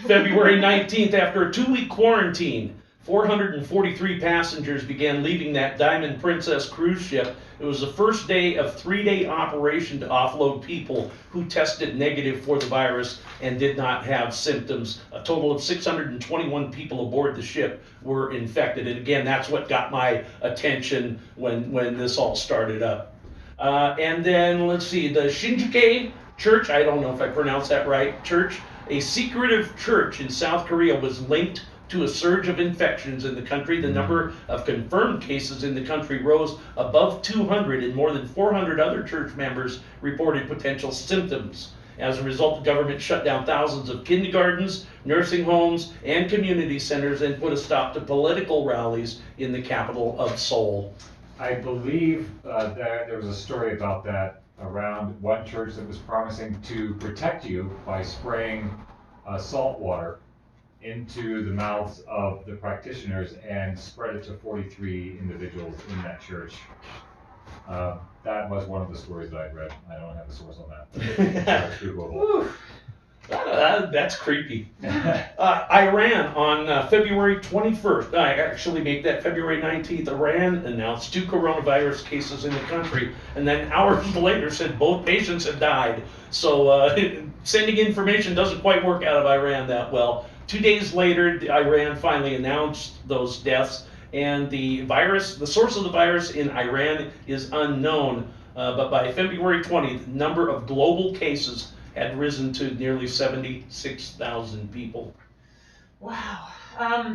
February 19th, after a 2-week quarantine, 443 passengers began leaving that Diamond Princess cruise ship. It was the first day of 3-day operation to offload people who tested negative for the virus and did not have symptoms. A total of 621 people aboard the ship were infected. And again, that's what got my attention when this all started up. And then, let's see, the Shinjuke Church, I don't know if I pronounced that right, church, a secretive church in South Korea was linked to a surge of infections in the country. The number of confirmed cases in the country rose above 200, and more than 400 other church members reported potential symptoms. As a result, the government shut down thousands of kindergartens, nursing homes, and community centers and put a stop to political rallies in the capital of Seoul. I believe there was a story about that around one church that was promising to protect you by spraying salt water into the mouths of the practitioners and spread it to 43 individuals in that church. That was one of the stories that I'd read. I don't have the source on that. Googleable. That's creepy. Iran on February 21st, I actually make that February 19th, Iran announced 2 coronavirus cases in the country, and then hours later said both patients had died. So sending information doesn't quite work out of Iran that well. 2 days later, Iran finally announced those deaths, and the source of the virus in Iran is unknown. but by February 20th, the number of global cases had risen to nearly 76,000 people. Wow.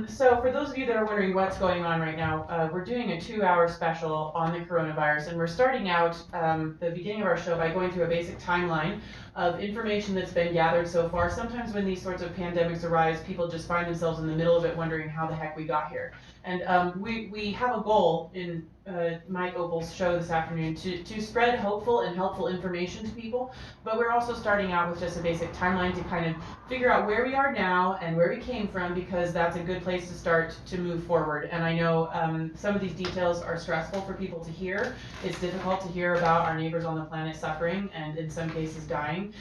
So for those of you that are wondering what's going on right now, we're doing a 2-hour special on the coronavirus, and we're starting out the beginning of our show by going through a basic timeline of information that's been gathered so far. Sometimes when these sorts of pandemics arise, people just find themselves in the middle of it wondering how the heck we got here. And we have a goal in Mike Opal's show this afternoon to spread hopeful and helpful information to people, but we're also starting out with just a basic timeline to kind of figure out where we are now and where we came from, because that's a good place to start to move forward. And I know some of these details are stressful for people to hear. It's difficult to hear about our neighbors on the planet suffering and in some cases dying,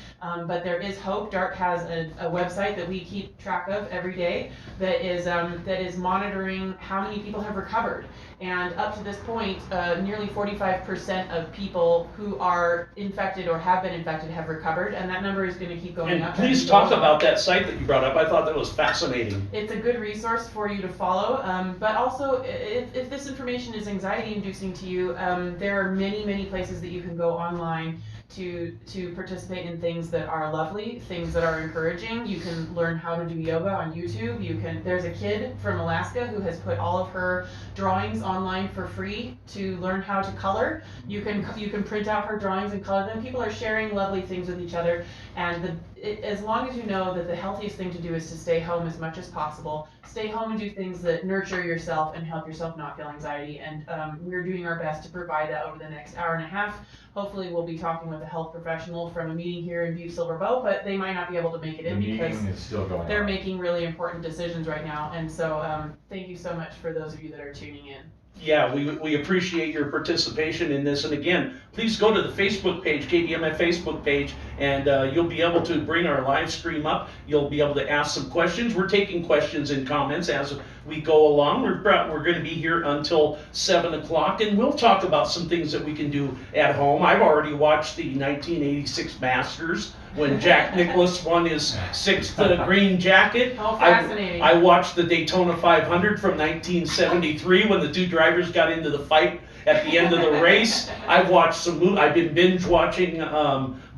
but there is hope. DARC has a website that we keep track of every day that is monitoring how many people have recovered. And up to this point, nearly 45% of people who are infected or have been infected have recovered, and that number is going to keep going And up. please talk about that site that you brought up. I thought that was fascinating. It's a good resource for you to follow, but also if this information is anxiety inducing to you, there are many places that you can go online to participate in things that are lovely, things that are encouraging. You can learn how to do yoga on YouTube. There's a kid from Alaska who has put all of her drawings online for free to learn how to color. You can print out her drawings and color them. People are sharing lovely things with each other, and as long as you know that the healthiest thing to do is to stay home as much as possible. Stay home and do things that nurture yourself and help yourself not feel anxiety. And we're doing our best to provide that over the next hour and a half. Hopefully we'll be talking with a health professional from a meeting here in Butte Silver Bow, but they might not be able to make it in because is still going they're on. making really important decisions right now. And so thank you so much for those of you that are tuning in. Yeah, we appreciate your participation in this. And again, please go to the Facebook page, KBMF Facebook page, and you'll be able to bring our live stream up. You'll be able to ask some questions. We're taking questions and comments as we go along. We're going to be here until 7 o'clock, and we'll talk about some things that we can do at home. I've already watched the 1986 Masters when Jack Nicklaus won his 6th green jacket. How fascinating. I watched the Daytona 500 from 1973 when the two drivers got into the fight at the end of the race. I've watched some movies. I've been binge watching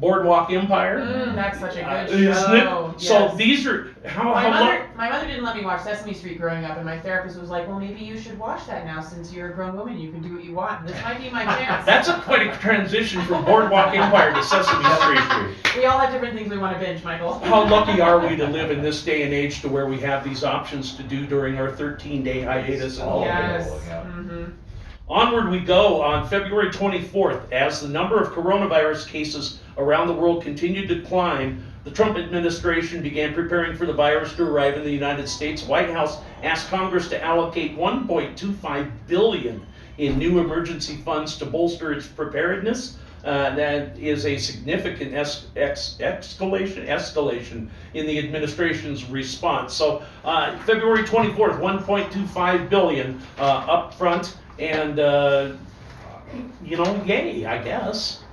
Boardwalk Empire. That's such a good Isn't show. it? So Yes. these are My mother didn't let me watch Sesame Street growing up, and my therapist was like, well, maybe you should watch that now since you're a grown woman. You can do what you want. This might be my chance. That's quite a transition from Boardwalk Empire to Sesame Street. We all have different things we want to binge, Michael. How lucky are we to live in this day and age to where we have these options to do during our 13-day hiatus? And all Yes. available, yeah. Mm-hmm. Onward we go on February 24th. As the number of coronavirus cases around the world continued to climb, the Trump administration began preparing for the virus to arrive in the United States. White House asked Congress to allocate $1.25 billion in new emergency funds to bolster its preparedness. That is a significant escalation in the administration's response. So February 24th, $1.25 billion up front. And, yay, I guess.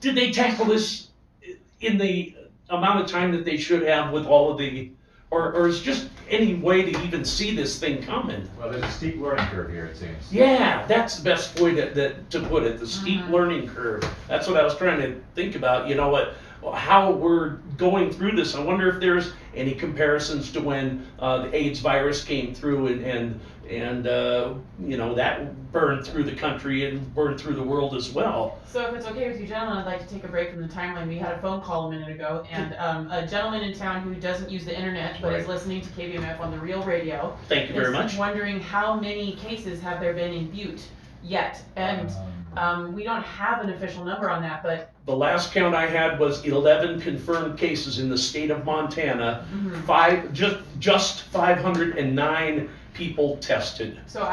Did they tackle this in the amount of time that they should have with all of the, or is just any way to even see this thing coming? Well, there's a steep learning curve here, it seems. Yeah, that's the best way to put it, the steep learning curve. That's what I was trying to think about, how we're going through this. I wonder if there's any comparisons to when the AIDS virus came through and that burned through the country and burned through the world as well. So if it's okay with you gentlemen, I'd like to take a break from the timeline. We had a phone call a minute ago, and a gentleman in town who doesn't use the internet but is listening to KBMF on the real radio. Thank you very much. Is wondering how many cases have there been in Butte yet, and we don't have an official number on that, but the last count I had was 11 confirmed cases in the state of Montana. Just 509 people tested. So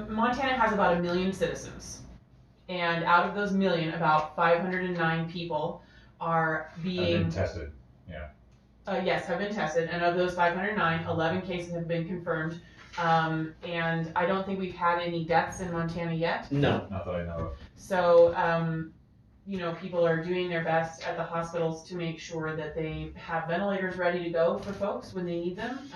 Montana has about 1 million citizens, and out of those million, about 509 people are being Have been tested. Yeah. Yes, have been tested, and of those 509, 11 cases have been confirmed. And I don't think we've had any deaths in Montana yet. No. Not that I know of. So, people are doing their best at the hospitals to make sure that they have ventilators ready to go for folks when they need them.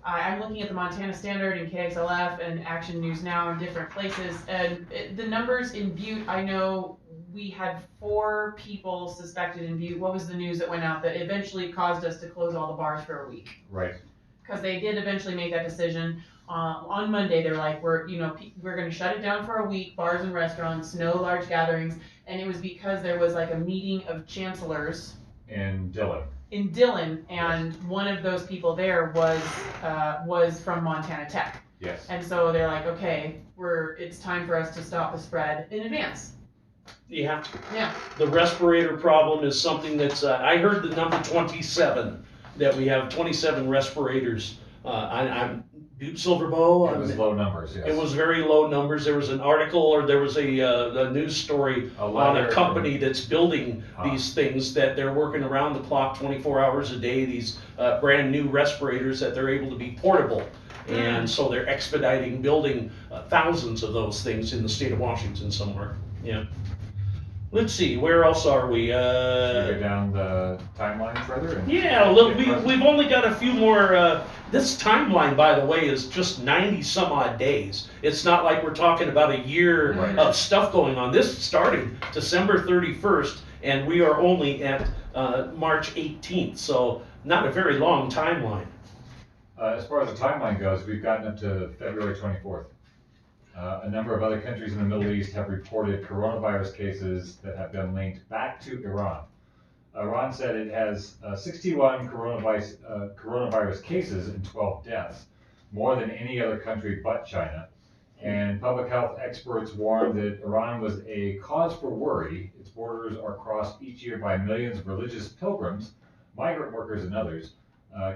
I'm looking at the Montana Standard and KXLF and Action News Now in different places, and the numbers in Butte, I know we had 4 people suspected in Butte. What was the news that went out that eventually caused us to close all the bars for a week? Right. Because they did eventually make that decision. On Monday, they're like, we're going to shut it down for a week, bars and restaurants, no large gatherings, and it was because there was like a meeting of chancellors In Dillon. And one of those people there was from Montana Tech. Yes. And so they're like, okay, it's time for us to stop the spread in advance. Yeah. Yeah. The respirator problem is something that's, I heard the number 27, that we have 27 respirators. I'm Butte Silver Bow. It was low numbers, yes. It was very low numbers. There was an article, or there was a news story on a company that's building these things, that they're working around the clock 24 hours a day, these brand new respirators that they're able to be portable. And so they're expediting building thousands of those things in the state of Washington somewhere. Yeah. Let's see, where else are we? Should we go down the timeline further? And Yeah, a little. We've only got a few more. This timeline, by the way, is just 90 some odd days. It's not like we're talking about a year of stuff going on. This started December 31st, and we are only at March 18th, so not a very long timeline. As far as the timeline goes, we've gotten up to February 24th. A number of other countries in the Middle East have reported coronavirus cases that have been linked back to Iran. Iran said it has 61 coronavirus cases and 12 deaths, more than any other country but China. And public health experts warned that Iran was a cause for worry. Its borders are crossed each year by millions of religious pilgrims, migrant workers, and others.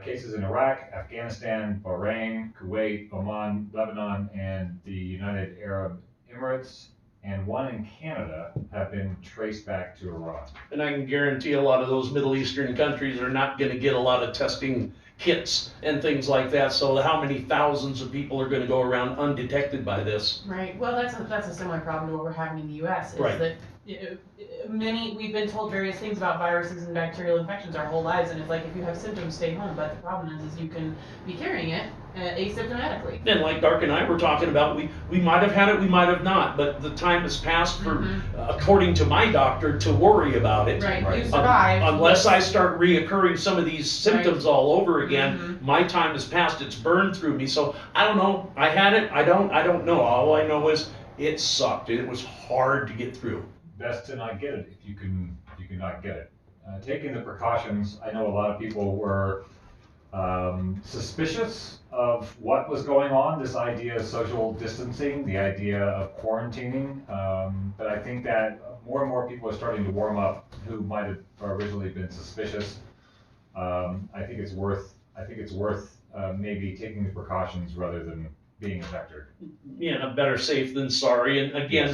Cases in Iraq, Afghanistan, Bahrain, Kuwait, Oman, Lebanon, and the United Arab Emirates, and one in Canada have been traced back to Iran. And I can guarantee a lot of those Middle Eastern countries are not going to get a lot of testing kits and things like that. So how many thousands of people are going to go around undetected by this? Right. Well, that's a similar problem to what we're having in the U.S. Is Right. that we've been told various things about viruses and bacterial infections our whole lives, and it's like if you have symptoms, stay home. But the problem is you can be carrying it asymptomatically. And like Dark and I were talking about, we might have had it, we might have not, but the time has passed for, according to my doctor, to worry about it. Right. Right. You survived. Unless I start reoccurring some of these symptoms all over again, my time has passed. It's burned through me. So I don't know. I had it. I don't know. All I know is it sucked. It was hard to get through. Best to not get it if you can not get it. Taking the precautions, I know a lot of people were suspicious of what was going on, this idea of social distancing, the idea of quarantining, but I think that more and more people are starting to warm up who might have originally been suspicious. I think it's worth maybe taking the precautions rather than being a vector. Yeah, better safe than sorry. And again,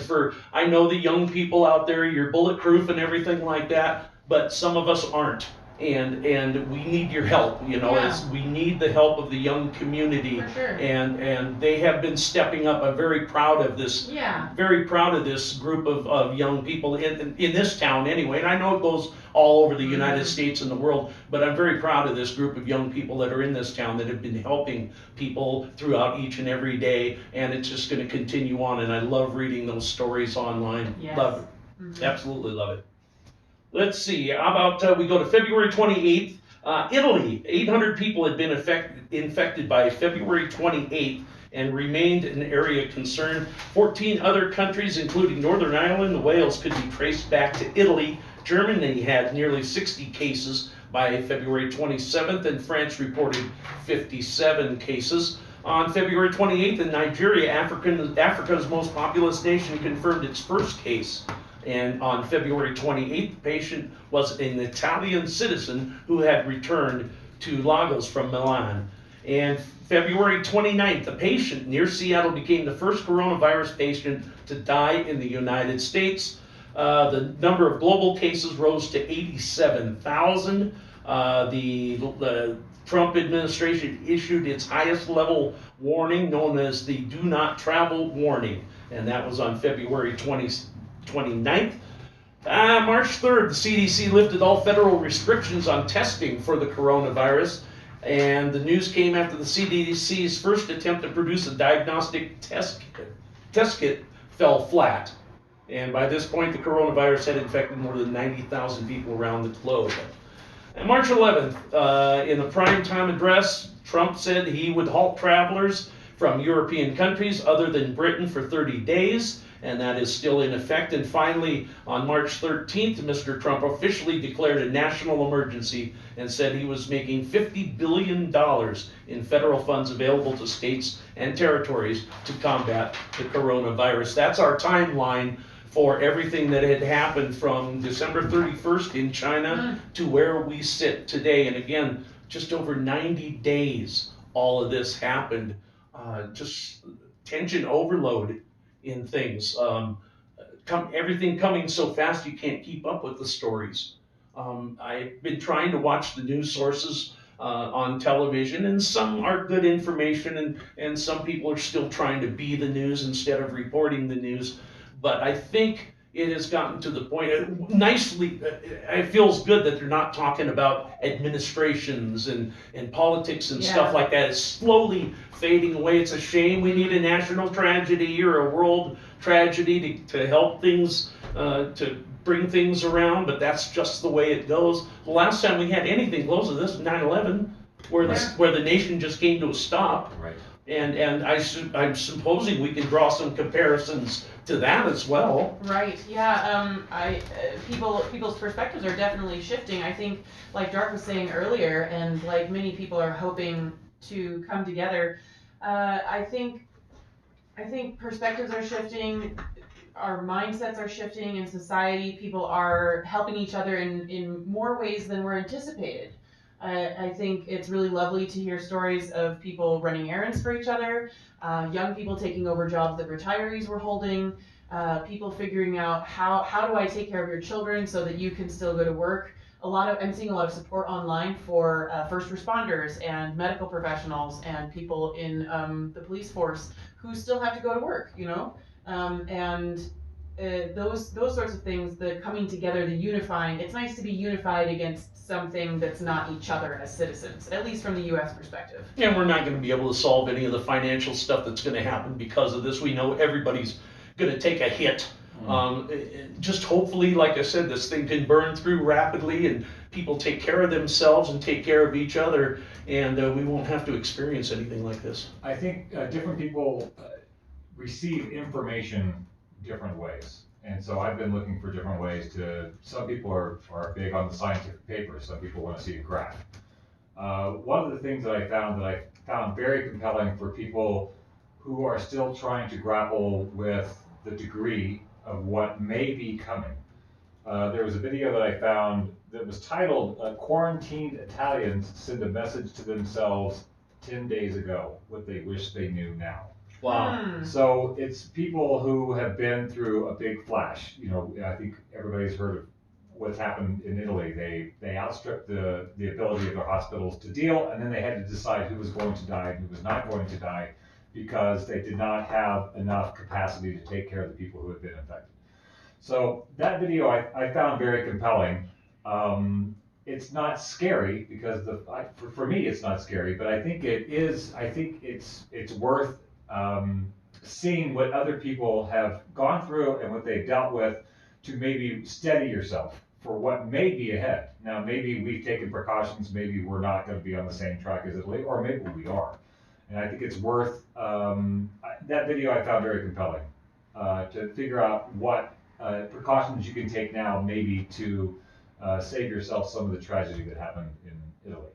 I know the young people out there, you're bulletproof and everything like that, but some of us aren't. And we need your help, you know. Yeah. We need the help of the young community. For sure. And they have been stepping up. I'm very proud of this. Yeah. Very proud of this group of young people in this town anyway. And I know it goes all over the United States and the world, but I'm very proud of this group of young people that are in this town that have been helping people throughout each and every day. And it's just going to continue on. And I love reading those stories online. Yes. Love it. Absolutely love it. Let's see, how about we go to February 28th. Italy, 800 people had been infected by February 28th and remained an area of concern. 14 other countries, including Northern Ireland and Wales, could be traced back to Italy. Germany had nearly 60 cases by February 27th, and France reported 57 cases. On February 28th in Nigeria, Africa's most populous nation, confirmed its first case. And on February 28th, the patient was an Italian citizen who had returned to Lagos from Milan. And February 29th, a patient near Seattle became the first coronavirus patient to die in the United States. The number of global cases rose to 87,000. The Trump administration issued its highest level warning, known as the Do Not Travel warning, and that was on February 29th. March 3rd, the CDC lifted all federal restrictions on testing for the coronavirus, And the news came after the CDC's first attempt to produce a diagnostic test kit fell flat. And by this point, the coronavirus had infected more than 90,000 people around the globe. On March 11th, in a primetime address, Trump said he would halt travelers from European countries other than Britain for 30 days, and that is still in effect. And finally, on March 13th, Mr. Trump officially declared a national emergency and said he was making $50 billion in federal funds available to states and territories to combat the coronavirus. That's our timeline for everything that had happened from December 31st in China to where we sit today. And again, just over 90 days, all of this happened. Just tension overload in things. Everything coming so fast you can't keep up with the stories. I've been trying to watch the news sources on television, and some are good information, and some people are still trying to be the news instead of reporting the news. But I think it has gotten to the point, it feels good that they're not talking about administrations and politics and stuff like that. It's slowly fading away. It's a shame. We need a national tragedy or a world tragedy to help things, to bring things around, but that's just the way it goes. The last time we had anything close to this was 9/11, where the nation just came to a stop. Right. And I'm supposing we can draw some comparisons to that as well. Right. Yeah. People's perspectives are definitely shifting. I think, like Dark was saying earlier, and like many people are hoping to come together. I think perspectives are shifting. Our mindsets are shifting in society. People are helping each other in more ways than were anticipated. I think it's really lovely to hear stories of people running errands for each other, young people taking over jobs that retirees were holding, people figuring out how do I take care of your children so that you can still go to work. I'm seeing a lot of support online for first responders and medical professionals and people in the police force who still have to go to work, those sorts of things, the coming together, the unifying. It's nice to be unified against something that's not each other as citizens, at least from the U.S. perspective. And we're not going to be able to solve any of the financial stuff that's going to happen because of this. We know everybody's going to take a hit. Just hopefully, like I said, this thing can burn through rapidly and people take care of themselves and take care of each other, and we won't have to experience anything like this. I think different people receive information different ways. And so I've been looking for different ways some people are big on the scientific papers, some people want to see a graph. One of the things that I found very compelling for people who are still trying to grapple with the degree of what may be coming. There was a video that I found that was titled, Quarantined Italians Send a Message to Themselves 10 Days Ago, What They Wish They Knew Now. Wow. So it's people who have been through a big flash. I think everybody's heard of what's happened in Italy. They outstripped the ability of their hospitals to deal, and then they had to decide who was going to die and who was not going to die because they did not have enough capacity to take care of the people who had been infected. So that video I found very compelling. It's not scary because for me it's not scary, but I think it is. I think it's worth seeing what other people have gone through and what they've dealt with to maybe steady yourself for what may be ahead. Now, maybe we've taken precautions, maybe we're not going to be on the same track as Italy, or maybe we are. And I think it's worth, that video I found very compelling, to figure out what precautions you can take now maybe to save yourself some of the tragedy that happened in Italy.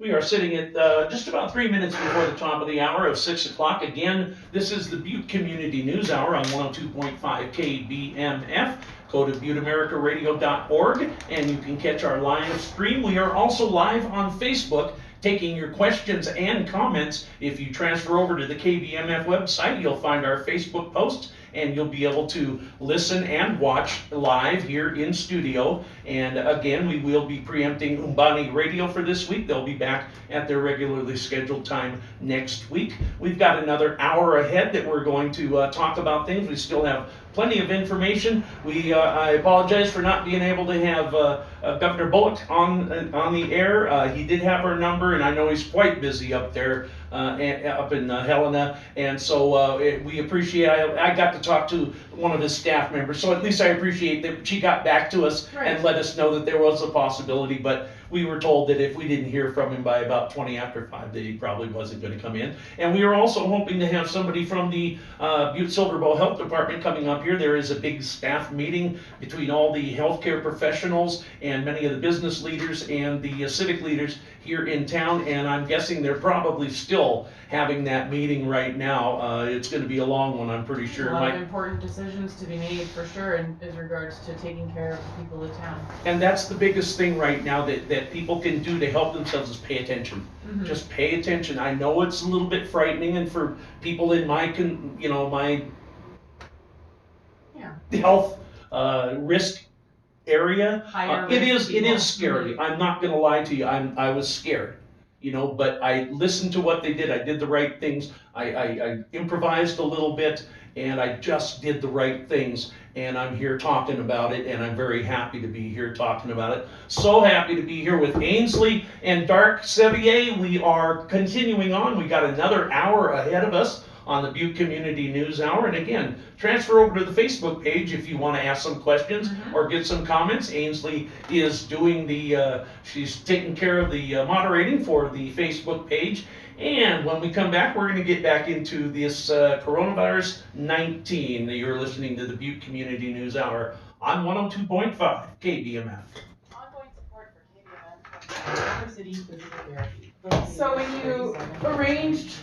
We are sitting at just about 3 minutes before the top of the hour of 6 o'clock. Again, this is the Butte Community News Hour on 102.5 KBMF. Go to butteamericaradio.org and you can catch our live stream. We are also live on Facebook, taking your questions and comments. If you transfer over to the KBMF website, you'll find our Facebook posts and you'll be able to listen and watch live here in studio. And again, we will be preempting Umbani Radio for this week. They'll be back at their regularly scheduled time next week. We've got another hour ahead that we're going to talk about things. We still have plenty of information. I apologize for not being able to have Governor Bullock on the air. He did have our number, and I know he's quite busy up there up in Helena, and so we appreciate. I got to talk to one of his staff members, so at least I appreciate that she got back to us and let us know that there was a possibility. But we were told that if we didn't hear from him by about 20 after 5, that he probably wasn't going to come in. And we are also hoping to have somebody from the Butte Silver Bow Health Department coming up here. There is a big staff meeting between all the healthcare professionals and many of the business leaders and the civic leaders here in town, and I'm guessing they're probably still having that meeting right now. It's going to be a long one, I'm pretty sure. A lot of important decisions to be made for sure in regards to taking care of the people of town. And that's the biggest thing right now that people can do to help themselves is pay attention. Mm-hmm. Just pay attention. I know it's a little bit frightening, and for people in my health risk area, it is scary. Mm-hmm. I'm not gonna lie to you. I was scared, but I listened to what they did. I did the right things. I improvised a little bit, and I just did the right things. And I'm here talking about it, and I'm very happy to be here talking about it. So happy to be here with Ainsley and Dark Sevier. We are continuing on. We got another hour ahead of us on the Butte Community News Hour. And again, transfer over to the Facebook page if you want to ask some questions or get some comments. Ainsley is doing she's taking care of the moderating for the Facebook page. And when we come back, we're going to get back into this coronavirus 19. You're listening to the Butte Community News Hour on 102.5 KBMF. Ongoing support for KBMF. City Physical Therapy. So when you arranged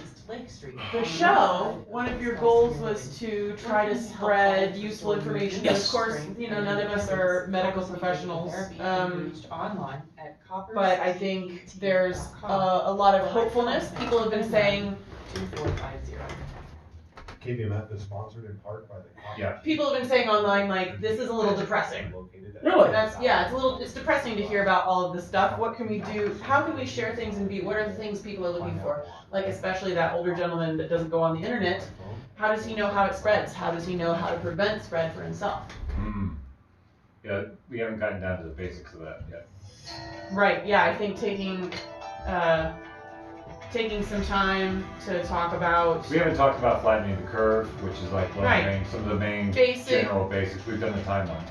the show, one of your goals was to try to spread useful information. Yes. Of course, none of us are medical professionals. But I think there's a lot of hopefulness. People have been saying, 2450. KBMF is sponsored in part by the. Yeah. people have been saying online, like, this is a little depressing. Really? It's depressing to hear about all of this stuff. What can we do? How can we share things and what are the things people are looking for? Like, especially that older gentleman that doesn't go on the internet. How does he know how it spreads? How does he know how to prevent spread for himself? Yeah, we haven't gotten down to the basics of that yet. Right, yeah, I think taking some time to talk about We haven't talked about flattening the curve, which is like some of the main general basics. We've done the timeline.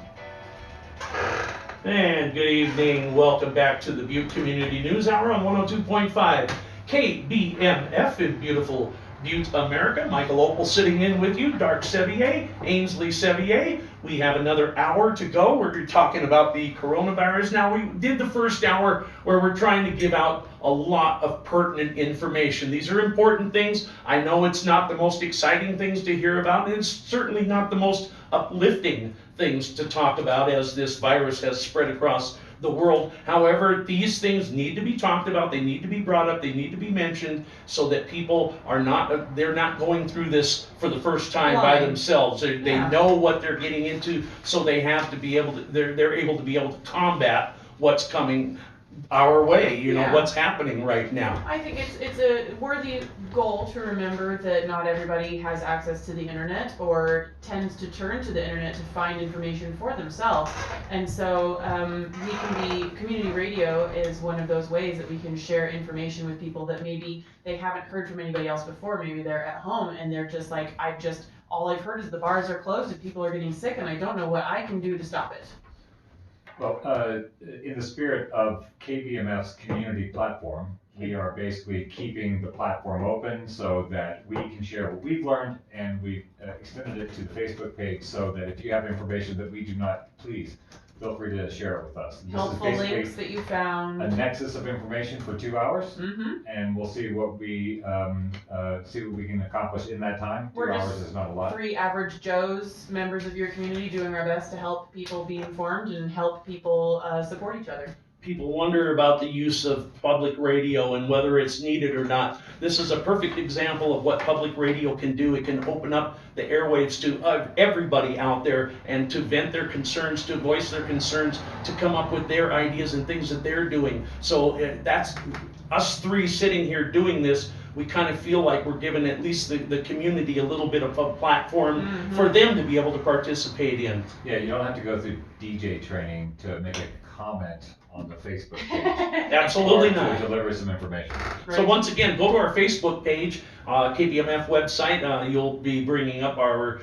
And good evening. Welcome back to the Butte Community News Hour on 102.5 KBMF in beautiful Butte, America. Michael Opal sitting in with you, Dark Sevier, Ainsley Sevier. We have another hour to go. We're talking about the coronavirus. Now, we did the first hour where we're trying to give out a lot of pertinent information. These are important things. I know it's not the most exciting things to hear about, and it's certainly not the most uplifting things to talk about as this virus has spread across the world. However, these things need to be talked about, they need to be brought up, they need to be mentioned so that people are they're not going through this for the first time by themselves. They know what they're getting into, so they have to be able to, they're able to be able to combat what's coming our way, what's happening right now. I think it's a worthy goal to remember that not everybody has access to the internet or tends to turn to the internet to find information for themselves. And so community radio is one of those ways that we can share information with people that maybe they haven't heard from anybody else before. Maybe they're at home and they're just like, all I've heard is the bars are closed and people are getting sick and I don't know what I can do to stop it. Well, in the spirit of KBMF's community platform, we are basically keeping the platform open so that we can share what we've learned, and we've extended it to the Facebook page so that if you have information that we do not, please feel free to share it with us. Helpful links that you found. A nexus of information for 2 hours, Mm-hmm. and we'll see what we can accomplish in that time. 2 hours is not a lot. 3 average Joes, members of your community, doing our best to help people be informed and help people support each other. People wonder about the use of public radio and whether it's needed or not. This is a perfect example of what public radio can do. It can open up the airwaves to everybody out there and to vent their concerns, to voice their concerns, to come up with their ideas and things that they're doing. So that's us 3 sitting here doing this. we kind of feel like we're giving at least the community a little bit of a platform Mhm. for them to be able to participate in. Yeah, you don't have to go through DJ training to make a comment on the Facebook page. Absolutely or not. to deliver some information. So Right. once again, go to our Facebook page, KBMF website. You'll be bringing up our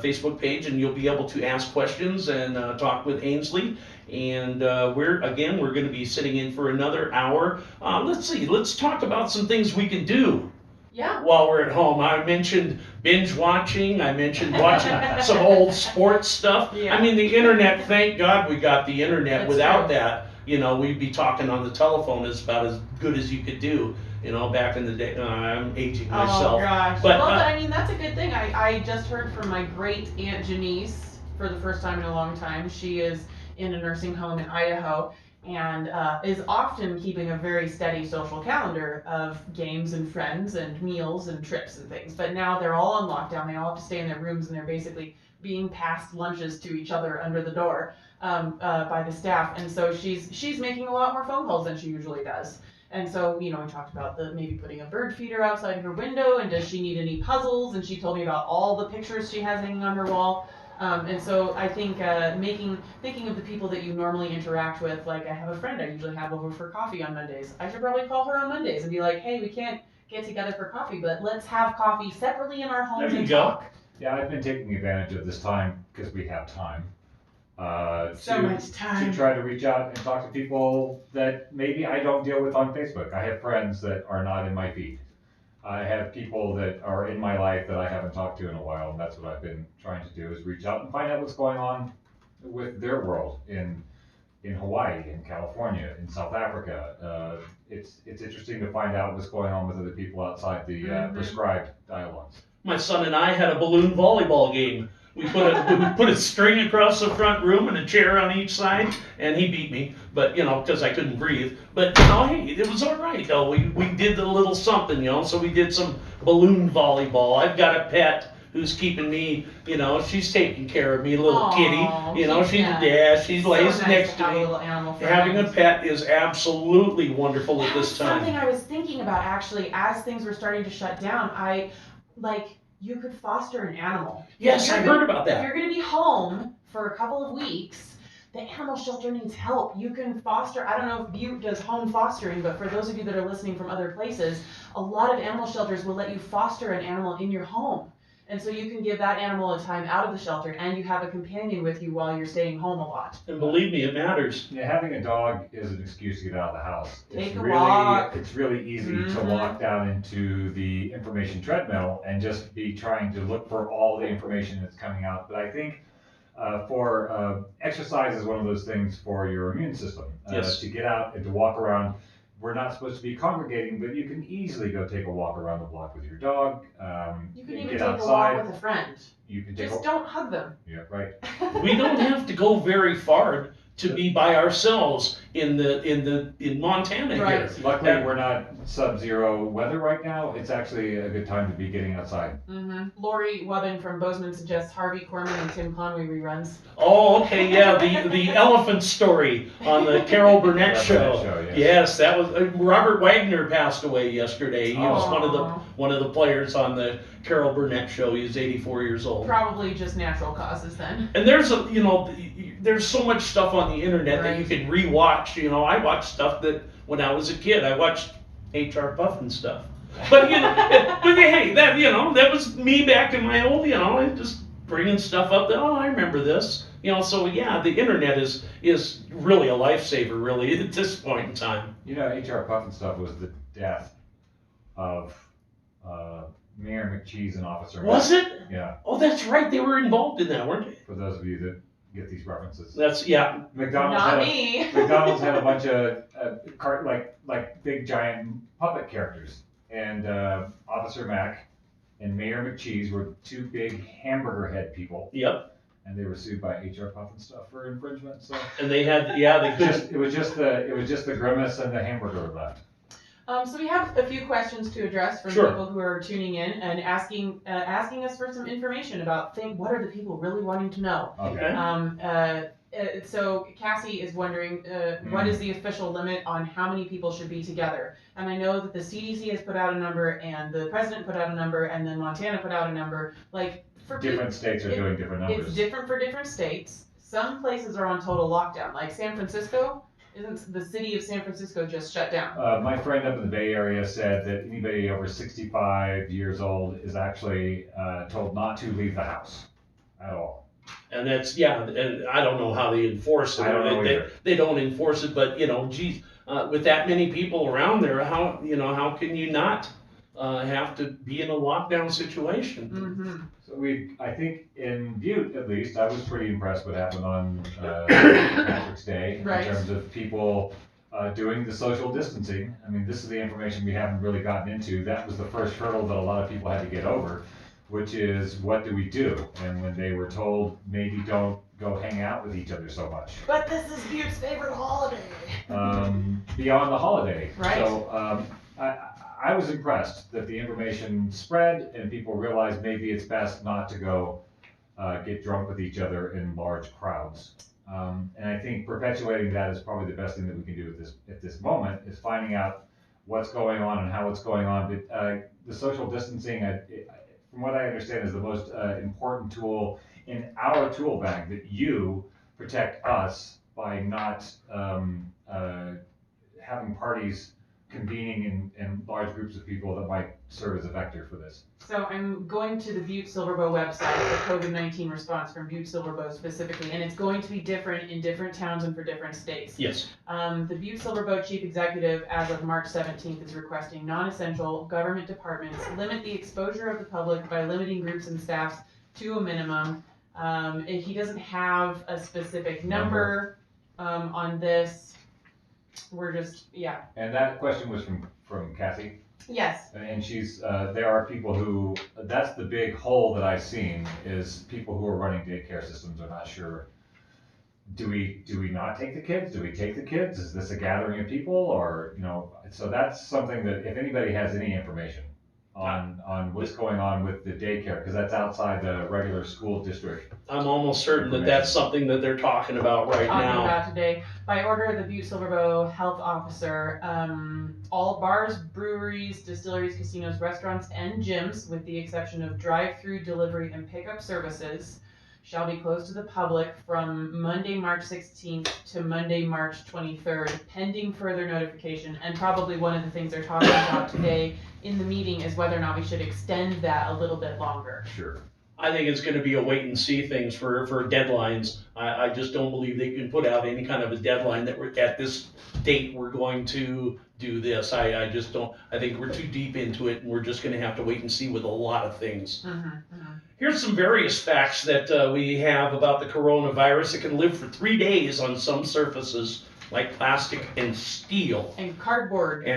Facebook page, and you'll be able to ask questions and talk with Ainsley. And we're going to be sitting in for another hour. Let's talk about some things we can do Yeah. while we're at home. I mentioned binge watching. I mentioned watching some old sports stuff. Yeah. I mean, the internet, thank God we got the internet. That's Without true. that, we'd be talking on the telephone is about as good as you could do, back in the day. I'm aging myself. Oh gosh. But, Well, but I mean, that's a good thing. I just heard from my great aunt Janice for the first time in a long time. She is in a nursing home in Idaho and is often keeping a very steady social calendar of games and friends and meals and trips and things. But now they're all on lockdown. They all have to stay in their rooms, and they're basically being passed lunches to each other under the door by the staff. And so she's making a lot more phone calls than she usually does. And so, we talked about maybe putting a bird feeder outside her window, and does she need any puzzles? And she told me about all the pictures she has hanging on her wall. And so I think thinking of the people that you normally interact with, like I have a friend I usually have over for coffee on Mondays. I should probably call her on Mondays and be like, hey, we can't get together for coffee, but let's have coffee separately in our homes There you and go. talk. Yeah, I've been taking advantage of this time because we have time. So much time. To try to reach out and talk to people that maybe I don't deal with on Facebook. I have friends that are not in my feed. I have people that are in my life that I haven't talked to in a while, and that's what I've been trying to do is reach out and find out what's going on with their world in Hawaii, in California, in South Africa. It's interesting to find out what's going on with other people outside the prescribed dialogues. My son and I had a balloon volleyball game. We put a string across the front room and a chair on each side, and he beat me, but because I couldn't breathe. But hey, it was all right though. We did a little something, so we did some balloon volleyball. I've got a pet who's keeping me, she's taking care of me, a little Aw, kitty. She So lays nice next to to have a me. little animal friend. Having a pet is absolutely wonderful at That was this time. something I was thinking about actually as things were starting to shut down. You could foster an animal. Yes, I heard about If that. you're going to be home for a couple of weeks, the animal shelter needs help. You can foster, I don't know if Butte does home fostering, but for those of you that are listening from other places, a lot of animal shelters will let you foster an animal in your home. And so you can give that animal a time out of the shelter, and you have a companion with you while you're staying home a lot. And believe me, it matters. Yeah, having a dog is an excuse to get out of the house. Take a walk. It's really easy to walk down into the information treadmill and just be trying to look for all the information that's coming out. But I think for exercise is one of those things for your immune system. Yes. To get out and to walk around. We're not supposed to be congregating, but you can easily go take a walk around the block with your dog. You can even get take outside. a walk with a friend. You can take Just don't hug them. Yeah, right. We don't have to go very far to be by ourselves in Montana Right. here. Luckily, we're not sub-zero weather right now. It's actually a good time to be getting outside. Lori Wubbin from Bozeman suggests Harvey Korman and Tim Conway reruns. Oh, okay, yeah, the elephant story on the Carol Burnett show. Yes, that was Robert Wagner passed away yesterday. He was one of the players on the Carol Burnett show. He was 84 years old. Probably just natural causes then. And there's there's so much stuff on the internet that you can rewatch. I watched stuff that when I was a kid, I watched H.R. Puffin stuff. But hey, that was me back in my old, just bringing stuff up that I remember this. So yeah, the internet is really a lifesaver, really, at this point in time. H.R. Puffin stuff was the death of Mayor McCheese and Officer. Was it? Yeah. Oh, that's right. They were involved in that, weren't they? For those of you that get these references. Not me. McDonald's had a bunch of like big giant puppet characters, and Officer Mac and Mayor McCheese were two big hamburger head people. Yep. And they were sued by H.R. Puffin stuff for infringement. So. And they had It was just the grimace and the hamburger left. So we have a few questions to address from people who are tuning in and asking us for some information about what are the people really wanting to know. Okay. So Cassie is wondering, what is the official limit on how many people should be together? And I know that the CDC has put out a number, and the president put out a number, and then Montana put out a number. Like, for Different states are doing different numbers. It's different for different states. Some places are on total lockdown, like San Francisco. Isn't the city of San Francisco just shut down? My friend up in the Bay Area said that anybody over 65 years old is actually told not to leave the house at all. And that's, yeah, and I don't know how they enforce it. I don't know either. They don't enforce it, but, geez, with that many people around there, how can you not have to be in a lockdown situation? Mm-hmm. So I think in Butte at least, I was pretty impressed what happened on Patrick's Day Right. in terms of people doing the social distancing. I mean, this is the information we haven't really gotten into. That was the first hurdle that a lot of people had to get over, which is what do we do? And when they were told maybe don't go hang out with each other so much. But this is Butte's favorite holiday. Beyond the holiday. Right. So I was impressed that the information spread and people realized maybe it's best not to go get drunk with each other in large crowds. And I think perpetuating that is probably the best thing that we can do at this moment, is finding out what's going on and how it's going on. But the social distancing, from what I understand, is the most important tool in our tool bag, that you protect us by not having parties convening in large groups of people that might serve as a vector for this. So I'm going to the Butte Silverbow website, the COVID-19 response from Butte Silverbow specifically, and it's going to be different in different towns and for different states. Yes. The Butte Silverbow chief executive, as of March 17th, is requesting non-essential government departments limit the exposure of the public by limiting groups and staffs to a minimum. He doesn't have a specific number on this. We're just, yeah. And that question was from Kathy. Yes. And she's, there are people who, that's the big hole that I've seen, is people who are running daycare systems are not sure. Do we not take the kids? Do we take the kids? Is this a gathering of people? Or, so that's something that if anybody has any information on what's going on with the daycare, because that's outside the regular school district. I'm almost certain that that's something that they're talking about right now. About today. By order of the Butte Silverbow health officer, all bars, breweries, distilleries, casinos, restaurants, and gyms, with the exception of drive-through, delivery, and pickup services, shall be closed to the public from Monday, March 16th to Monday, March 23rd, pending further notification. And probably one of the things they're talking about today in the meeting is whether or not we should extend that a little bit longer. Sure. I think it's going to be a wait and see things for deadlines. I just don't believe they can put out any kind of a deadline that we're at this date we're going to do this. I just don't. I think we're too deep into it, and we're just going to have to wait and see with a lot of things. Here's some various facts that we have about the coronavirus. It can live for 3 days on some surfaces, like plastic and steel. And cardboard.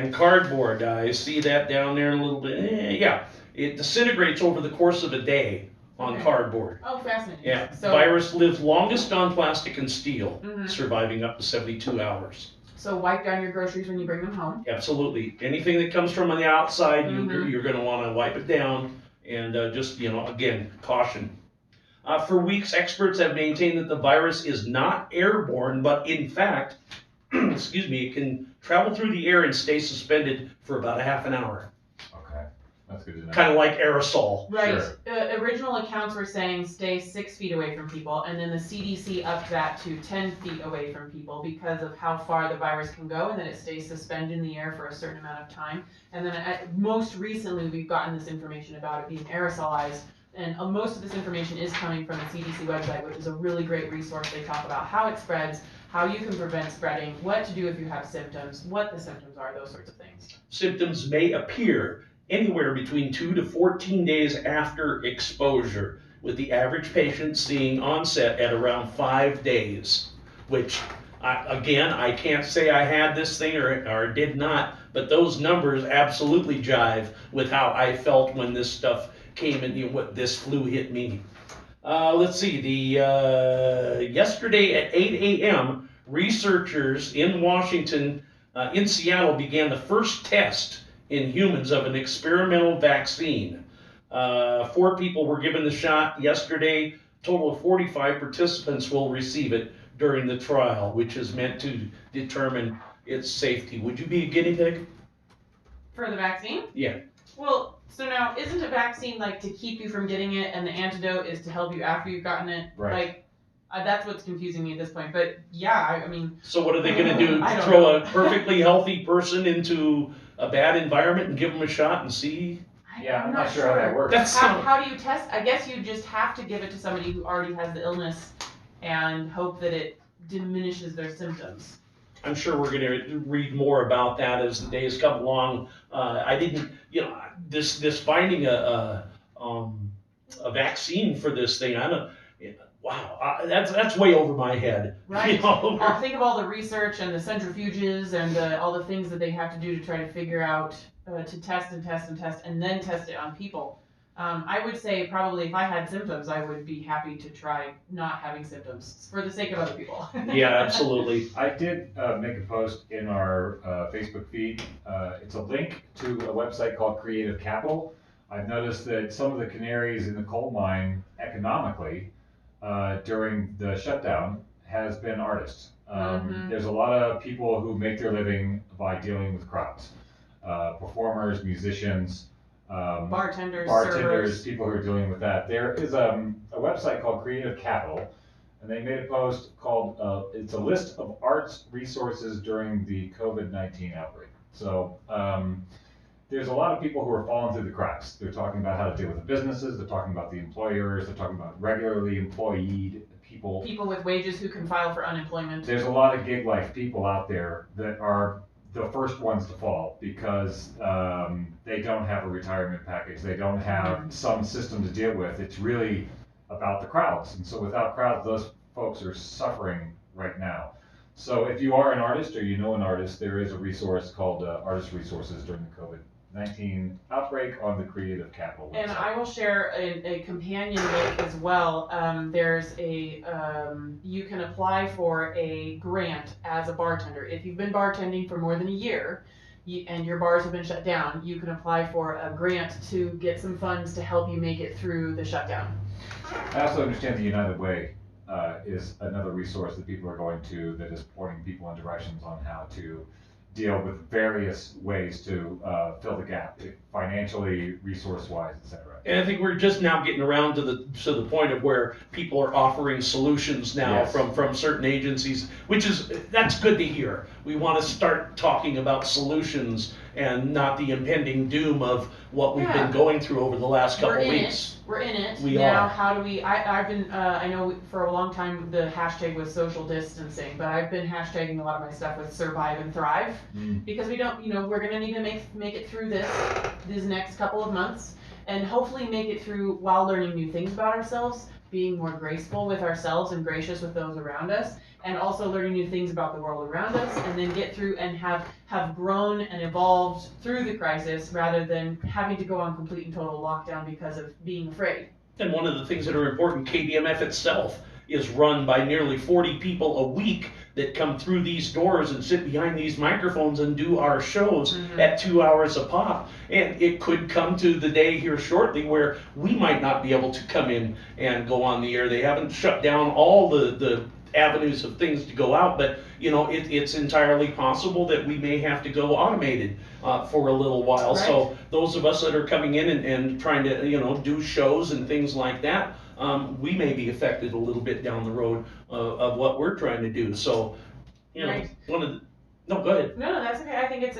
I see that down there a little bit. Yeah, it disintegrates over the course of a day on cardboard. Oh, fascinating. Yeah, So, virus lives longest on plastic and steel, surviving up to 72 hours. So wipe down your groceries when you bring them home. Absolutely. Anything that comes from the outside, you're going to want to wipe it down. And just, again, caution. For weeks, experts have maintained that the virus is not airborne, but in fact, it can travel through the air and stay suspended for about a half an hour. Okay, that's good to know. Kind of like aerosol. Right. Sure. Original accounts were saying stay 6 feet away from people, and then the CDC upped that to 10 feet away from people because of how far the virus can go, and that it stays suspended in the air for a certain amount of time. And then most recently, we've gotten this information about it being aerosolized, and most of this information is coming from the CDC website, which is a really great resource. They talk about how it spreads, how you can prevent spreading, what to do if you have symptoms, what the symptoms are, those sorts of things. Symptoms may appear anywhere between 2 to 14 days after exposure, with the average patient seeing onset at around 5 days, which, I can't say I had this thing or did not, but those numbers absolutely jive with how I felt when this stuff came and what this flu hit me. Let's see, yesterday at 8 a.m., researchers in Washington, in Seattle, began the first test in humans of an experimental vaccine. 4 people were given the shot yesterday. Total of 45 participants will receive it during the trial, which is meant to determine its safety. Would you be a guinea pig? For the vaccine? Yeah. Well, so now, isn't a vaccine like to keep you from getting it, and the antidote is to help you after you've gotten it? Right. Like, that's what's confusing me at this point. But yeah, I mean. So what are they gonna do? I don't Throw know. a perfectly healthy person into a bad environment and give them a shot and see? Yeah, I'm not not sure how that works. That's How do you test? I guess you just have to give it to somebody who already has the illness and hope that it diminishes their symptoms. I'm sure we're gonna read more about that as the days come along. I didn't, this finding a vaccine for this thing. I don't. Wow, that's way over my head. Right. You know? Think of all the research and the centrifuges and all the things that they have to do to try to figure out to test and test and test and then test it on people. I would say probably if I had symptoms, I would be happy to try not having symptoms for the sake of other people. Yeah, absolutely. I did make a post in our Facebook feed. It's a link to a website called Creative Capital. I've noticed that some of the canaries in the coal mine economically during the shutdown has been artists. There's a lot of people who make their living by dealing with crowds. Performers, musicians, bartenders, bartenders, people who are dealing with that. There is a website called Creative Capital, and they made a post called, it's a list of arts resources during the COVID-19 outbreak. So there's a lot of people who are falling through the cracks. They're talking about how to deal with the businesses, they're talking about the employers, they're talking about regularly employed people. People with wages who can file for unemployment. There's a lot of gig life people out there that are the first ones to fall because they don't have a retirement package. They don't have some system to deal with. It's really about the crowds. And so without crowds, those folks are suffering right now. So if you are an artist or you know an artist, there is a resource called Artist Resources during the COVID-19 outbreak on the Creative Capital website. And I will share a companion link as well. There's you can apply for a grant as a bartender. If you've been bartending for more than a year and your bars have been shut down, you can apply for a grant to get some funds to help you make it through the shutdown. I also understand the United Way is another resource that people are going to that is pointing people in directions on how to deal with various ways to fill the gap, financially, resource-wise, etc. And I think we're just now getting around to the point of where people are offering solutions now Yes. from certain agencies, that's good to hear. We want to start talking about solutions and not the impending doom of what we've been going through over the last couple weeks. We're in it. We now, are. how do we, I've been, I know for a long time the hashtag was social distancing, but I've been hashtagging a lot of my stuff with survive and thrive because we don't, we're going to need to make it through these next couple of months and hopefully make it through while learning new things about ourselves, being more graceful with ourselves and gracious with those around us, and also learning new things about the world around us, and then get through and have grown and evolved through the crisis rather than having to go on complete and total lockdown because of being afraid. And one of the things that are important, KBMF itself is run by nearly 40 people a week that come through these doors and sit behind these microphones and do our shows at 2 hours a pop. And it could come to the day here shortly where we might not be able to come in and go on the air. They haven't shut down all the avenues of things to go out, but it's entirely possible that we may have to go automated for a little while. Right. So those of us that are coming in and trying to do shows and things like that, we may be affected a little bit down the road of what we're trying to do. So Right. No, go ahead. No, that's okay. I think it's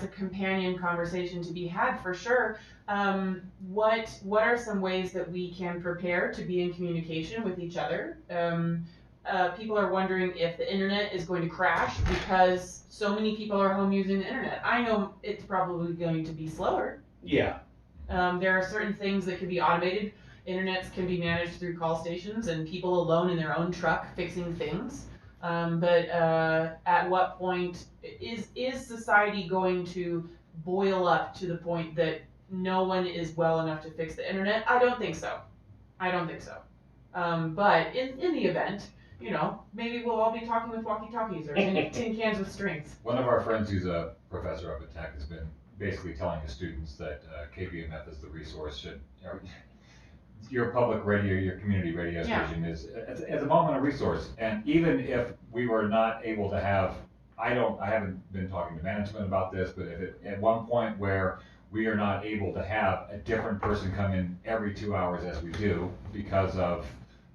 a companion conversation to be had for sure. What are some ways that we can prepare to be in communication with each other? People are wondering if the internet is going to crash because so many people are home using the internet. I know it's probably going to be slower. Yeah. There are certain things that can be automated. Internets can be managed through call stations and people alone in their own truck fixing things. But at what point is society going to boil up to the point that no one is well enough to fix the internet? I don't think so. But in the event, maybe we'll all be talking with walkie-talkies or tin cans with strings. One of our friends who's a professor up at Tech has been basically telling his students that KBMF is the resource. your public radio, your community radio Yeah. station is at the moment a resource. And even if we were not able to have, I haven't been talking to management about this, but if it, at one point where we are not able to have a different person come in every 2 hours as we do because of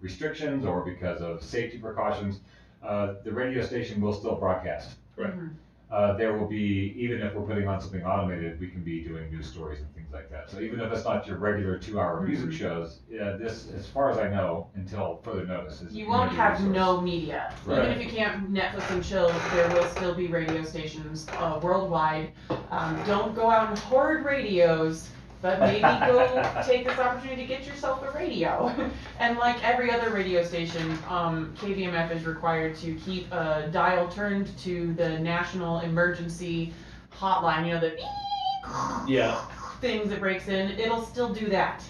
restrictions or because of safety precautions, the radio station will still broadcast. Right. There will be, even if we're putting on something automated, we can be doing news stories and things like that. So even if it's not your regular 2 hour music shows, this, as far as I know, until further notice, is a You won't community have resource. no media. Right. Even if you can't Netflix and chill, there will still be radio stations worldwide. Don't go out and hoard radios, but maybe go take this opportunity to get yourself a radio. And like every other radio station, KBMF is required to keep a dial turned to the national emergency hotline, you know, the Yeah. things that breaks in. It'll still do that.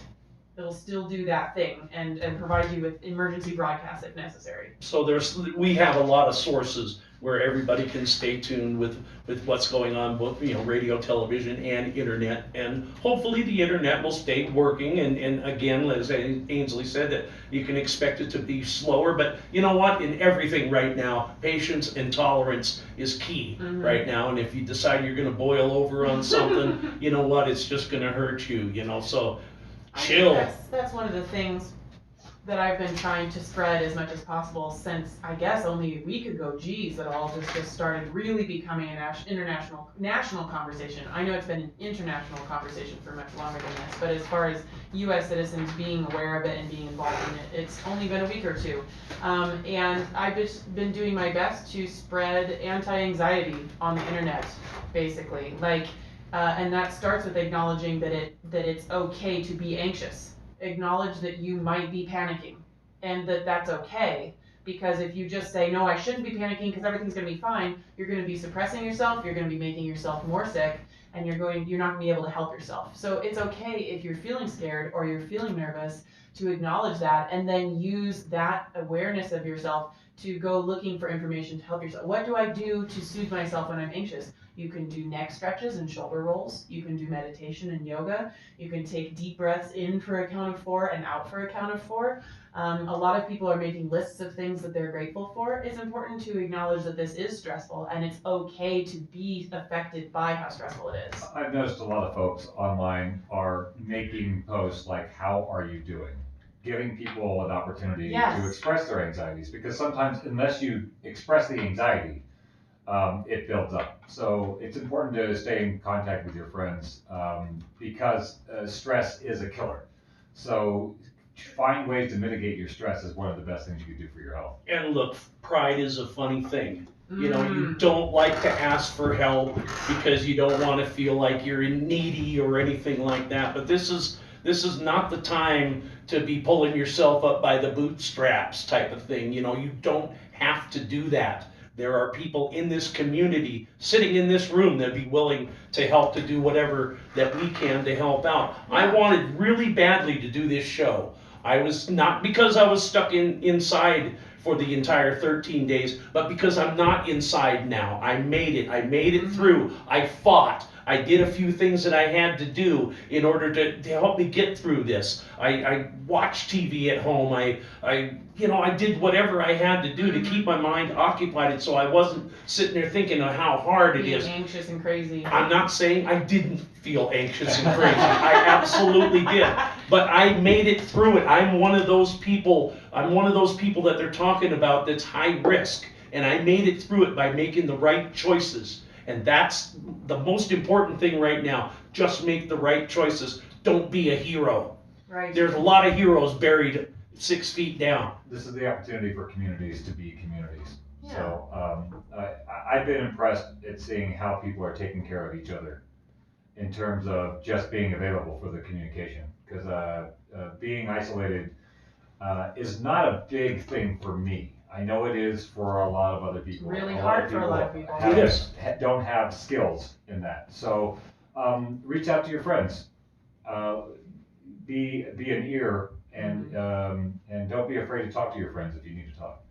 It'll still do that thing and provide you with emergency broadcasts if necessary. So we have a lot of sources where everybody can stay tuned with what's going on, both, you know, radio, television, and internet. And hopefully the internet will stay working. And again, as Ainsley said, that you can expect it to be slower. But you know what? In everything right now, patience and tolerance is key right now. And if you decide you're going to boil over on something, you know what? It's just going to hurt you, you know. So chill. I think that's one of the things that I've been trying to spread as much as possible since, I guess, only a week ago. Geez, that all just started really becoming an national conversation. I know it's been an international conversation for much longer than this, but as far as U.S. citizens being aware of it and being involved in it, it's only been a week or two. And I've just been doing my best to spread anti-anxiety on the internet, basically. And that starts with acknowledging that it's okay to be anxious. Acknowledge that you might be panicking and that's okay, because if you just say, no, I shouldn't be panicking because everything's going to be fine, you're going to be suppressing yourself, you're going to be making yourself more sick, and you're not going to be able to help yourself. So it's okay if you're feeling scared or you're feeling nervous to acknowledge that and then use that awareness of yourself to go looking for information to help yourself. What do I do to soothe myself when I'm anxious? You can do neck stretches and shoulder rolls. You can do meditation and yoga. You can take deep breaths in for a count of 4 and out for a count of 4. A lot of people are making lists of things that they're grateful for. It's important to acknowledge that this is stressful and it's okay to be affected by how stressful it is. I've noticed a lot of folks online are making posts like, how are you doing? Giving people an opportunity to express their anxieties, because sometimes unless you express the anxiety, it builds up. So it's important to stay in contact with your friends because stress is a killer. So find ways to mitigate your stress is one of the best things you can do for your health. And look, pride is a funny thing. You know, you don't like to ask for help because you don't want to feel like you're needy or anything like that. But this is not the time to be pulling yourself up by the bootstraps type of thing. You know, you don't have to do that. There are people in this community sitting in this room that'd be willing to help, to do whatever that we can to help out. I wanted really badly to do this show. I was not because I was stuck inside for the entire 13 days, but because I'm not inside now. I made it. I made it through. I fought. I did a few things that I had to do in order to help me get through this. I watched TV at home. I did whatever I had to do to keep my mind occupied, so I wasn't sitting there thinking of how hard it is. Anxious and crazy. I'm not saying I didn't feel anxious and crazy. I absolutely did. But I made it through it. I'm one of those people that they're talking about that's high risk. And I made it through it by making the right choices. And that's the most important thing right now. Just make the right choices. Don't be a hero. Right. There's a lot of heroes buried 6 feet down. This is the opportunity for communities to be communities. Yeah. So I've been impressed at seeing how people are taking care of each other in terms of just being available for the communication. Because being isolated is not a big thing for me. I know it is for a lot of other people. Really hard for a lot of people. It is. Don't have skills in that. So reach out to your friends. Be an ear, and don't be afraid to talk to your friends if you need to talk.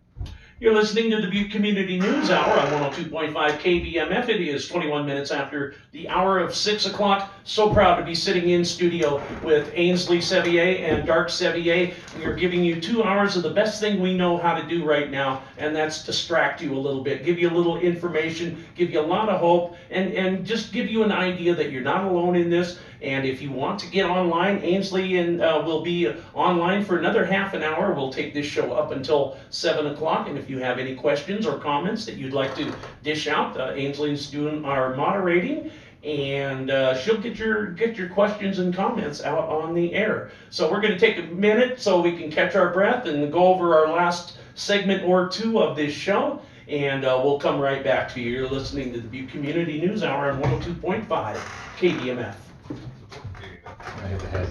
You're listening to the Butte Community News Hour on 102.5 KBMF. It is 21 minutes after the hour of 6 o'clock. So proud to be sitting in studio with Ainsley Sevier and Dark Sevier. We are giving you 2 hours of the best thing we know how to do right now, and that's distract you a little bit, give you a little information, give you a lot of hope, and just give you an idea that you're not alone in this. And if you want to get online, Ainsley will be online for another half an hour. We'll take this show up until 7 o'clock. And if you have any questions or comments that you'd like to dish out, Ainsley's doing our moderating, and she'll get your questions and comments out on the air. So we're going to take a minute so we can catch our breath and go over our last segment or two of this show. And we'll come right back to you. You're listening to the Butte Community News Hour on 102.5 KBMF. I hit the head.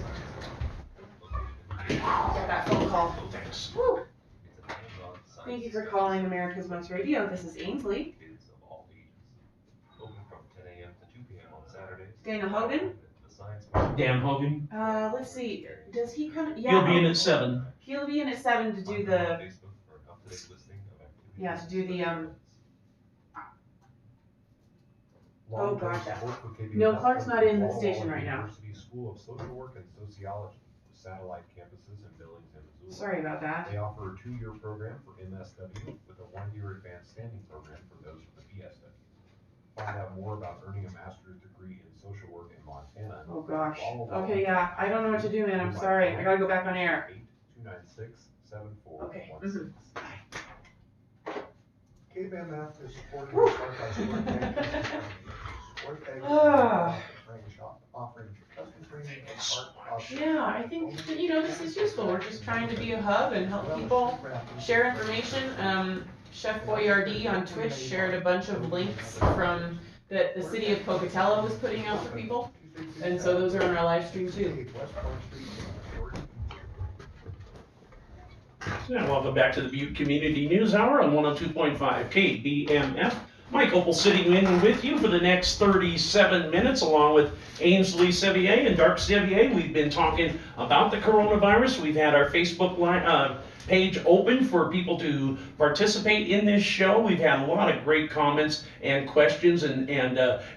Got that phone call. Thanks. Woo. Thank you for calling America's Most Radio. This is Ainsley. Open from 10 a.m. to 2 p.m. on Saturdays. Dana Hogan. Dan Hogan. Let's see. Does he come? Yeah. He'll be in at 7. He'll be in at 7 to do the. Yeah, to do the Oh, gotcha. No, Clark's not in the station right now. University School of Social Work and Sociology, with satellite campuses in Billings and Missoula. Sorry about that. They offer a 2-year program for MSW with a 1-year advanced standing program for those with a PSW. Find out more about earning a master's degree in social work in Montana. Oh gosh. Okay, yeah. I don't know what to do, man. I'm sorry. I gotta go back on air. 296-7416. Okay. KBMF is supporting the offering custom training and art. Yeah, I think that, this is useful. We're just trying to be a hub and help people share information. Chef Boyardee on Twitch shared a bunch of links from that the city of Pocatello was putting out for people, and so those are on our live stream too. Yeah, welcome back to the Butte Community News Hour on 102.5 KBMF. Mike Opal sitting in with you for the next 37 minutes, along with Ainsley Sevier and Dark Sevier. We've been talking about the coronavirus. We've had our Facebook page open for people to participate in this show. We've had a lot of great comments and questions and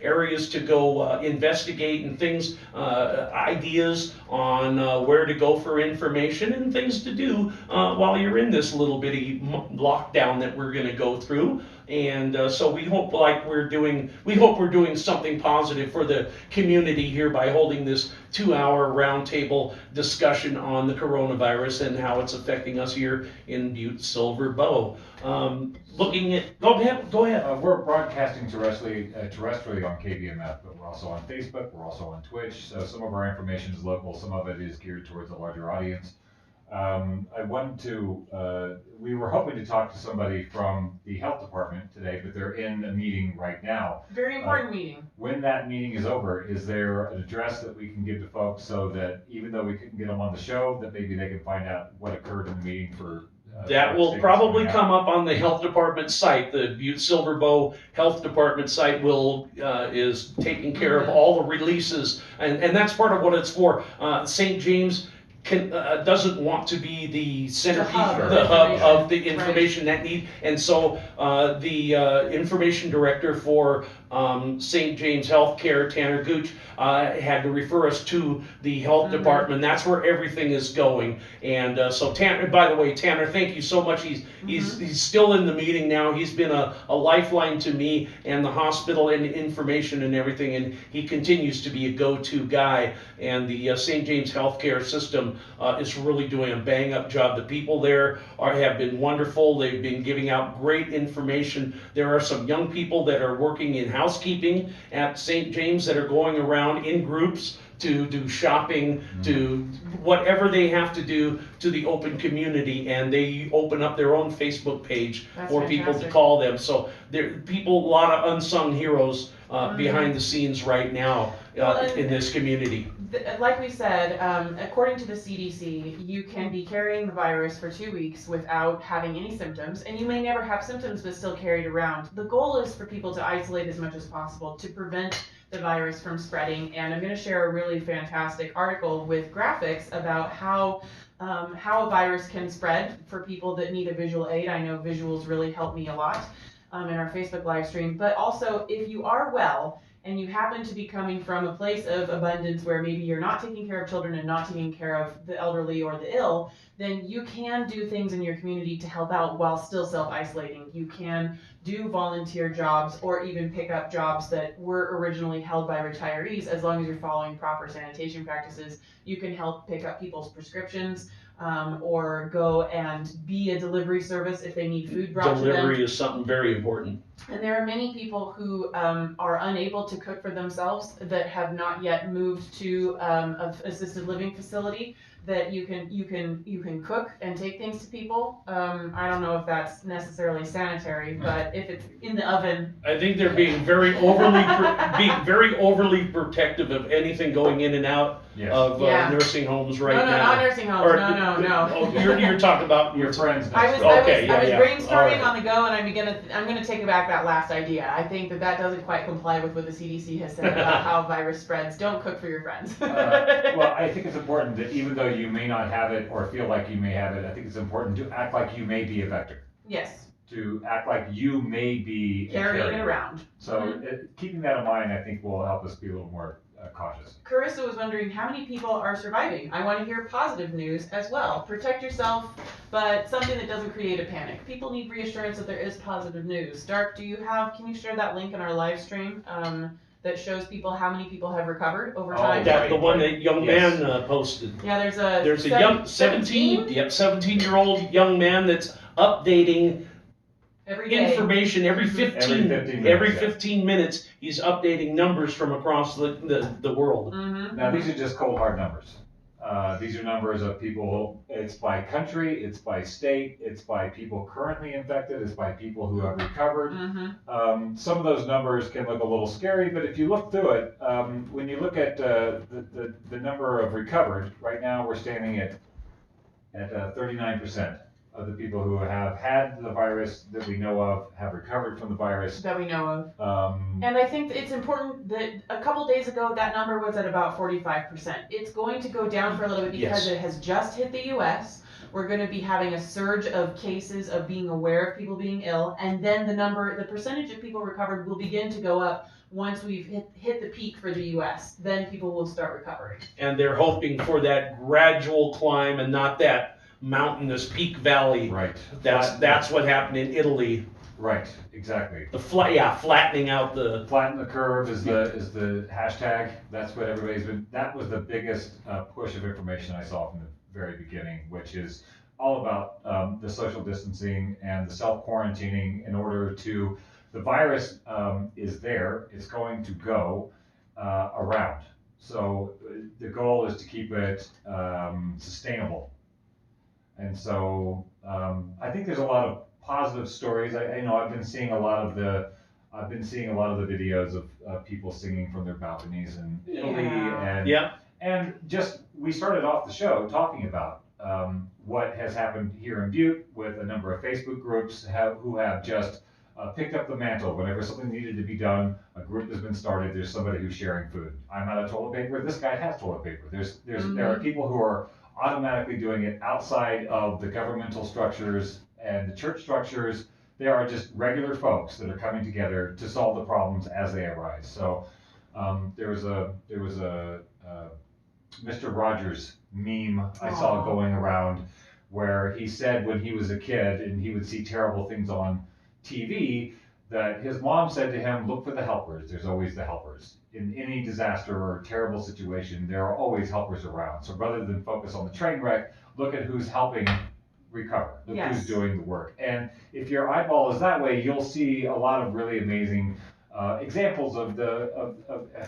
areas to go investigate and things, ideas on where to go for information and things to do while you're in this little bitty lockdown that we're going to go through. And so we hope we're doing something positive for the community here by holding this 2-hour roundtable discussion on the coronavirus and how it's affecting us here in Butte Silver Bow. Looking at, go ahead. We're broadcasting terrestrially on KBMF, but we're also on Facebook, we're also on Twitch, so some of our information is local, some of it is geared towards a larger audience. I wanted to, we were hoping to talk to somebody from the health department today, but they're in a meeting right now. Very important meeting. When that meeting is over, is there an address that we can give to folks so that even though we couldn't get them on the show, that maybe they can find out what occurred in the meeting for that will probably come up on the health department site. The Butte Silver Bow Health Department site is taking care of all the releases, and that's part of what it's for. St. James doesn't want to be the centerpiece, the hub of the information that need, and so the information director for St. James Healthcare, Tanner Gooch, had to refer us to the health department. That's where everything is going. And so Tanner, by the way, Tanner, thank you so much. He's still in the meeting now. He's been a lifeline to me and the hospital and information and everything, and he continues to be a go-to guy. And the St. James Healthcare system is really doing a bang-up job. The people there have been wonderful. They've been giving out great information. There are some young people that are working in housekeeping at St. James that are going around in groups to do shopping, to whatever they have to do to the open community, and they open up their own Facebook page for people to call them. So there are a lot of unsung heroes behind the scenes right now in this community. Like we said, according to the CDC, you can be carrying the virus for 2 weeks without having any symptoms, and you may never have symptoms but still carry it around. The goal is for people to isolate as much as possible to prevent the virus from spreading. And I'm going to share a really fantastic article with graphics about how a virus can spread for people that need a visual aid. I know visuals really help me a lot in our Facebook live stream. But also, if you are well and you happen to be coming from a place of abundance where maybe you're not taking care of children and not taking care of the elderly or the ill, then you can do things in your community to help out while still self-isolating. You can do volunteer jobs or even pick up jobs that were originally held by retirees. As long as you're following proper sanitation practices, you can help pick up people's prescriptions, or go and be a delivery service if they need food brought to them. Delivery is something very important. And there are many people who are unable to cook for themselves that have not yet moved to an assisted living facility that you can cook and take things to people. I don't know if that's necessarily sanitary, but if it's in the oven. I think they're being very overly protective of anything going in and out of nursing homes right now. No, not nursing homes. Or, no. Oh, you're talking about Your friends next I was door. brainstorming on the go, and I'm gonna take back that last idea. I think that doesn't quite comply with what the CDC has said about how virus spreads. Don't cook for your friends. Well, I think it's important that even though you may not have it or feel like you may have it, I think it's important to act like you may be a vector. Yes. To act like you may be carrying it around. So keeping that in mind, I think will help us be a little more cautious. Carissa was wondering how many people are surviving. I want to hear positive news as well. Protect yourself, but something that doesn't create a panic. People need reassurance that there is positive news. Dark, can you share that link in our live stream that shows people how many people have recovered over time? That the one that young man posted. Yeah, there's a young 17-year-old young man that's updating every day. Information every 15 minutes. He's updating numbers from across the world. Mm-hmm. Now these are just cold hard numbers. These are numbers of people. It's by country, it's by state, it's by people currently infected, it's by people who have recovered. Mm-hmm. Some of those numbers can look a little scary, but if you look through it, when you look at the number of recovered, right now we're standing at 39%. Of the people who have had the virus that we know of have recovered from the virus. That we know of. And I think it's important that a couple days ago that number was at about 45%. It's going to go down for a little bit because it has just hit the US. We're going to be having a surge of cases of being aware of people being ill, and then the percentage of people recovered will begin to go up once we've hit the peak for the US. Then people will start recovering. And they're hoping for that gradual climb and not that mountainous peak valley. Right. That's what happened in Italy. Right. Exactly. Flattening out the. Flatten the curve is the hashtag. That's what everybody's been. That was the biggest push of information I saw from the very beginning, which is all about the social distancing and the self-quarantining in order to. The virus is there. It's going to go around. So the goal is to keep it sustainable. And so I think there's a lot of positive stories. I've been seeing a lot of the videos of people singing from their balconies in Italy, and just we started off the show talking about what has happened here in Butte with a number of Facebook groups who have just picked up the mantle. Whenever something needed to be done, a group has been started. There's somebody who's sharing food. I'm out of toilet paper. This guy has toilet paper. There are people who are automatically doing it outside of the governmental structures and the church structures. There are just regular folks that are coming together to solve the problems as they arise. So there was a Mr. Rogers meme I saw going around where he said when he was a kid and he would see terrible things on TV that his mom said to him, look for the helpers. There's always the helpers. In any disaster or terrible situation, there are always helpers around. So rather than focus on the train wreck, look at who's helping recover. Look who's doing the work. And if your eyeball is that way, you'll see a lot of really amazing examples of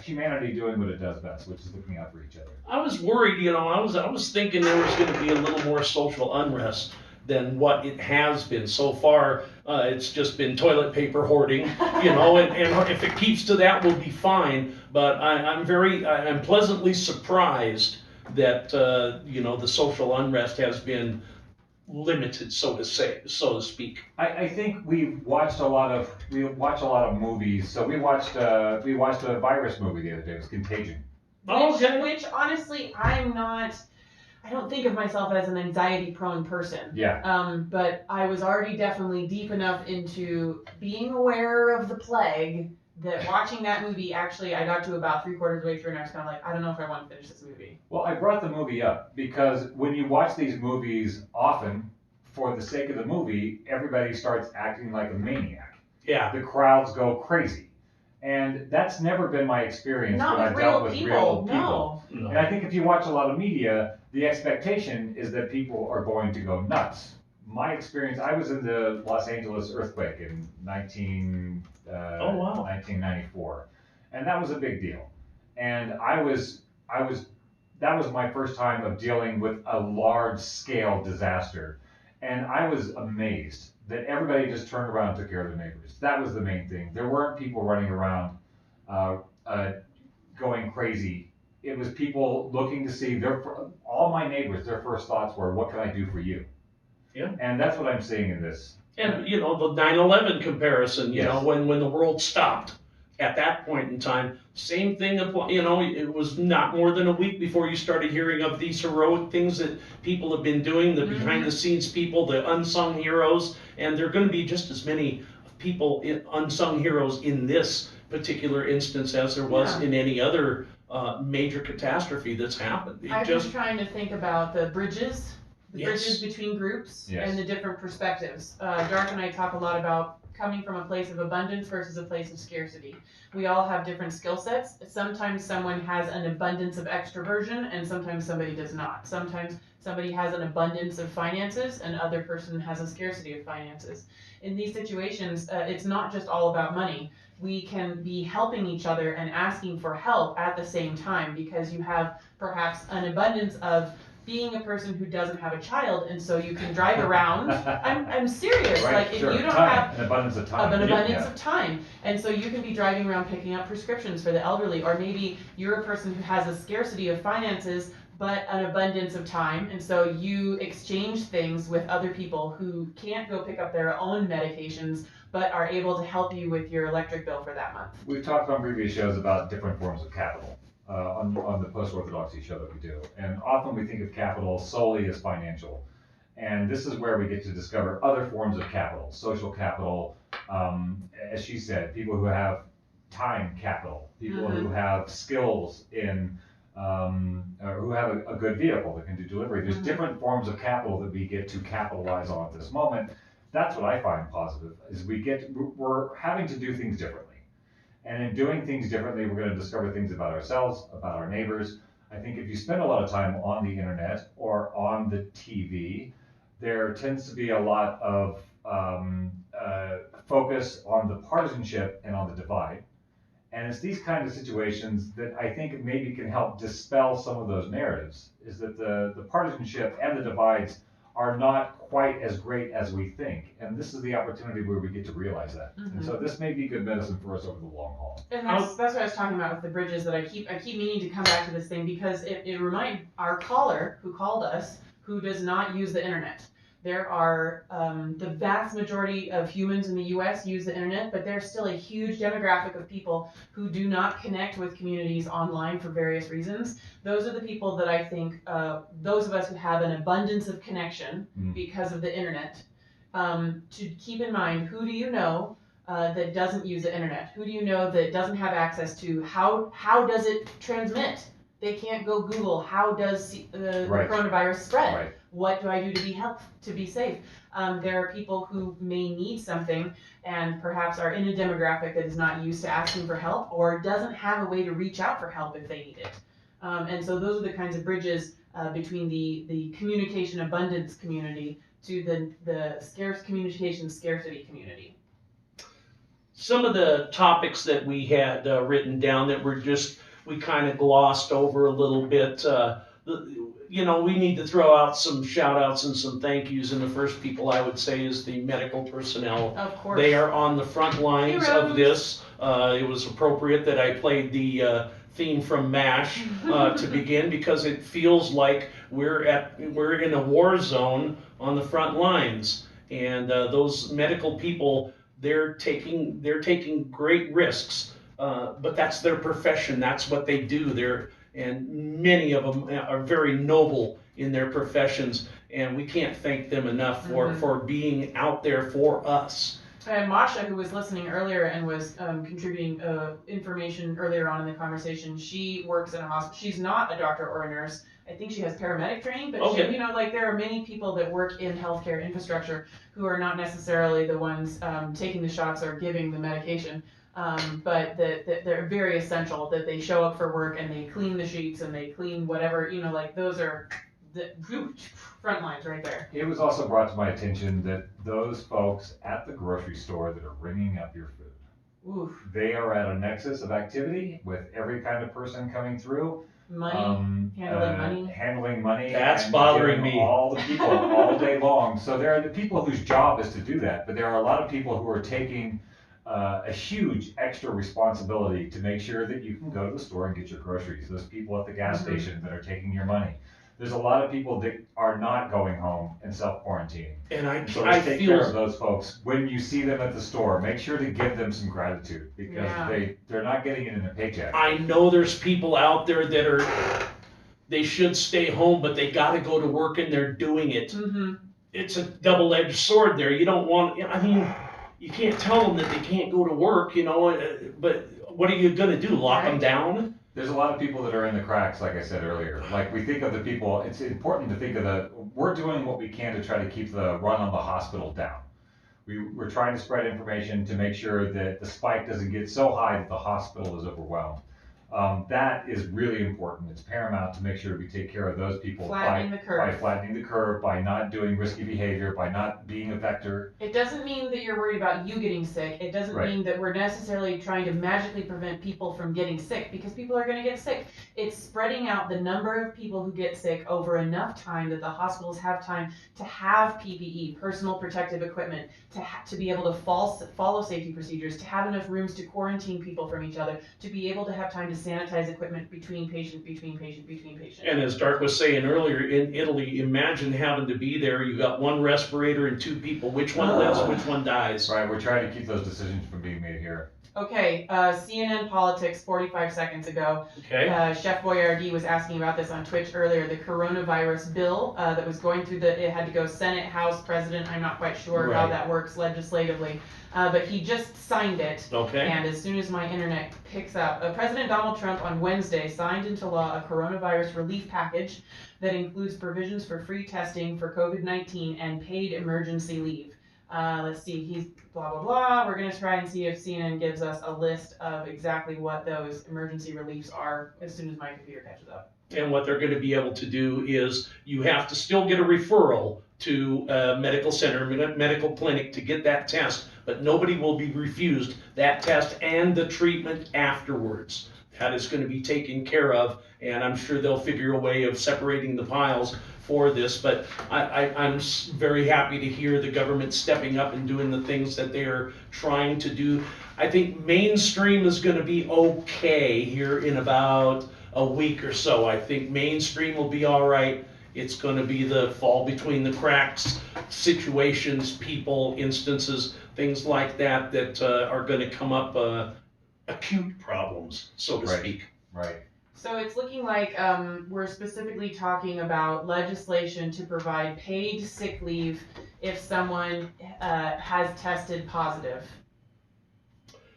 humanity doing what it does best, which is looking out for each other. I was worried, I was thinking there was going to be a little more social unrest than what it has been so far. It's just been toilet paper hoarding, and if it keeps to that, we'll be fine. But I'm pleasantly surprised that the social unrest has been limited, so to speak. I think we watch a lot of movies. So we watched a virus movie the other day. It was Contagion. Which honestly, I don't think of myself as an anxiety prone person. Yeah. But I was already definitely deep enough into being aware of the plague that watching that movie, actually, I got to about 3/4 of the way through and I was kind of like, I don't know if I want to finish this movie. Well, I brought the movie up because when you watch these movies often, for the sake of the movie, everybody starts acting like a maniac. Yeah. The crowds go crazy. And that's never been my experience Not when with I've dealt real with people, real people. no. And I think if you watch a lot of media, the expectation is that people are going to go nuts. My experience, I was in the Los Angeles earthquake in 1994. And that was a big deal. And that was my first time of dealing with a large scale disaster. And I was amazed that everybody just turned around and took care of their neighbors. That was the main thing. There weren't people running around going crazy. It was people looking to see all my neighbors, their first thoughts were, what can I do for you? Yeah. And that's what I'm seeing in this. And, the 9/11 comparison, Yes. when the world stopped at that point in time, same thing, it was not more than a week before you started hearing of these heroic things that people have been doing, the behind the scenes people, the unsung heroes, and there are going to be just as many people, unsung heroes in this particular instance as there was in any other major catastrophe that's happened. I've been trying to think about the bridges. Bridges between groups Yes. and the different perspectives. Dark and I talk a lot about coming from a place of abundance versus a place of scarcity. We all have different skill sets. Sometimes someone has an abundance of extroversion and sometimes somebody does not. Sometimes somebody has an abundance of finances and other person has a scarcity of finances. In these situations, it's not just all about money. We can be helping each other and asking for help at the same time because you have perhaps an abundance of being a person who doesn't have a child, and so you can drive around. I'm serious. Right, like if sure. you don't Time, have an abundance of time. an abundance Yeah. of time, and so you can be driving around picking up prescriptions for the elderly, or maybe you're a person who has a scarcity of finances but an abundance of time, and so you exchange things with other people who can't go pick up their own medications but are able to help you with your electric bill for that month. We've talked on previous shows about different forms of capital. On the Post-Orthodoxy show that we do. And often we think of capital solely as financial. And this is where we get to discover other forms of capital, social capital, as she said, people who have time capital, people who have skills in, or who have a good vehicle that can do delivery. There's different forms of capital that we get to capitalize on at this moment. That's what I find positive, is we're having to do things differently. And in doing things differently, we're going to discover things about ourselves, about our neighbors. I think if you spend a lot of time on the internet or on the TV, there tends to be a lot of focus on the partisanship and on the divide. And it's these kind of situations that I think maybe can help dispel some of those narratives, is that the partisanship and the divides are not quite as great as we think. And this is the opportunity where we get to realize that. And so this may be good medicine for us over the long haul. And that's what I was talking about with the bridges, that I keep meaning to come back to this thing because it reminded our caller who called us, who does not use the internet. There are, the vast majority of humans in the US use the internet, but there's still a huge demographic of people who do not connect with communities online for various reasons. Those are the people that I think, those of us who have an abundance of connection because of the internet, to keep in mind, who do you know that doesn't use the internet? Who do you know that doesn't have access to how does it transmit? They can't go Google, how does the coronavirus spread? Right. What do I do to be safe? There are people who may need something and perhaps are in a demographic that is not used to asking for help or doesn't have a way to reach out for help if they need it. And so those are the kinds of bridges between the communication abundance community to the scarce communication scarcity community. Some of the topics that we had written down that we kind of glossed over a little bit. We need to throw out some shout outs and some thank yous. And the first people I would say is the medical personnel. Of course. They are on the front lines of this. It was appropriate that I played the theme from MASH to begin, because it feels like we're in a war zone on the front lines, and those medical people, they're taking great risks, but that's their profession. That's what they do. And many of them are very noble in their professions, and we can't thank them enough for being out there for us. And Masha, who was listening earlier and was contributing information earlier on in the conversation, she works in a hospital. She's not a doctor or a nurse. I think she has paramedic training, but Okay. she, like there are many people that work in healthcare infrastructure who are not necessarily the ones taking the shots or giving the medication, but that they're very essential, that they show up for work and they clean the sheets and they clean whatever, like those are the front lines right there. It was also brought to my attention that those folks at the grocery store that are ringing up your food, Oof. they are at a nexus of activity with every kind of person coming through. Money, handling money. That's and bothering giving me. all the people all day long. So there are the people whose job is to do that, but there are a lot of people who are taking a huge extra responsibility to make sure that you can go to the store and get your groceries. Those people at the gas station that are taking your money. There's a lot of people that are not going home and self-quarantining. And So I take care of those folks. When you see them at the store, make sure to give them some gratitude, because they're not getting it in a paycheck. I know there's people out there that they should stay home, but they got to go to work, and they're doing it. Mm-hmm. It's a double-edged sword there. You don't want, you can't tell them that they can't go to work, but what are you going to do, lock them down? There's a lot of people that are in the cracks, like I said earlier. Like, we think of the people, it's important to think of we're doing what we can to try to keep the run on the hospital down. We're trying to spread information to make sure that the spike doesn't get so high that the hospital is overwhelmed. That is really important. It's paramount to make sure we take care of those people by flattening the curve, by not doing risky behavior, by not being a vector. It doesn't mean that you're worried about you getting sick. It doesn't mean that we're necessarily trying to magically prevent people from getting sick, because people are going to get sick. It's spreading out the number of people who get sick over enough time that the hospitals have time to have PPE, personal protective equipment, to be able to follow safety procedures, to have enough rooms to quarantine people from each other, to be able to have time to sanitize equipment between patient. And as Dark was saying earlier, in Italy, imagine having to be there. You got one respirator and 2 people. Which one lives, which one dies? Right, we're trying to keep those decisions from being made here. Okay, CNN Politics 45 seconds ago. Okay. Chef Boyardee was asking about this on Twitch earlier. The coronavirus bill that was going through it had to go Senate, House, President. I'm not quite sure how that works legislatively, but he just signed it. Okay. And as soon as my internet picks up, President Donald Trump on Wednesday signed into law a coronavirus relief package that includes provisions for free testing for COVID-19 and paid emergency leave. Let's see, he's blah, blah, blah. We're going to try and see if CNN gives us a list of exactly what those emergency reliefs are as soon as my computer catches up. And what they're going to be able to do is you have to still get a referral to a medical center, medical clinic to get that test, but nobody will be refused that test and the treatment afterwards. That is going to be taken care of, and I'm sure they'll figure a way of separating the piles for this, but I'm very happy to hear the government stepping up and doing the things that they are trying to do. I think mainstream is going to be okay here in about a week or so. I think mainstream will be all right. It's going to be the fall between the cracks situations, people, instances, things like that are going to come up, acute problems, so to speak. Right. So it's looking like we're specifically talking about legislation to provide paid sick leave if someone has tested positive.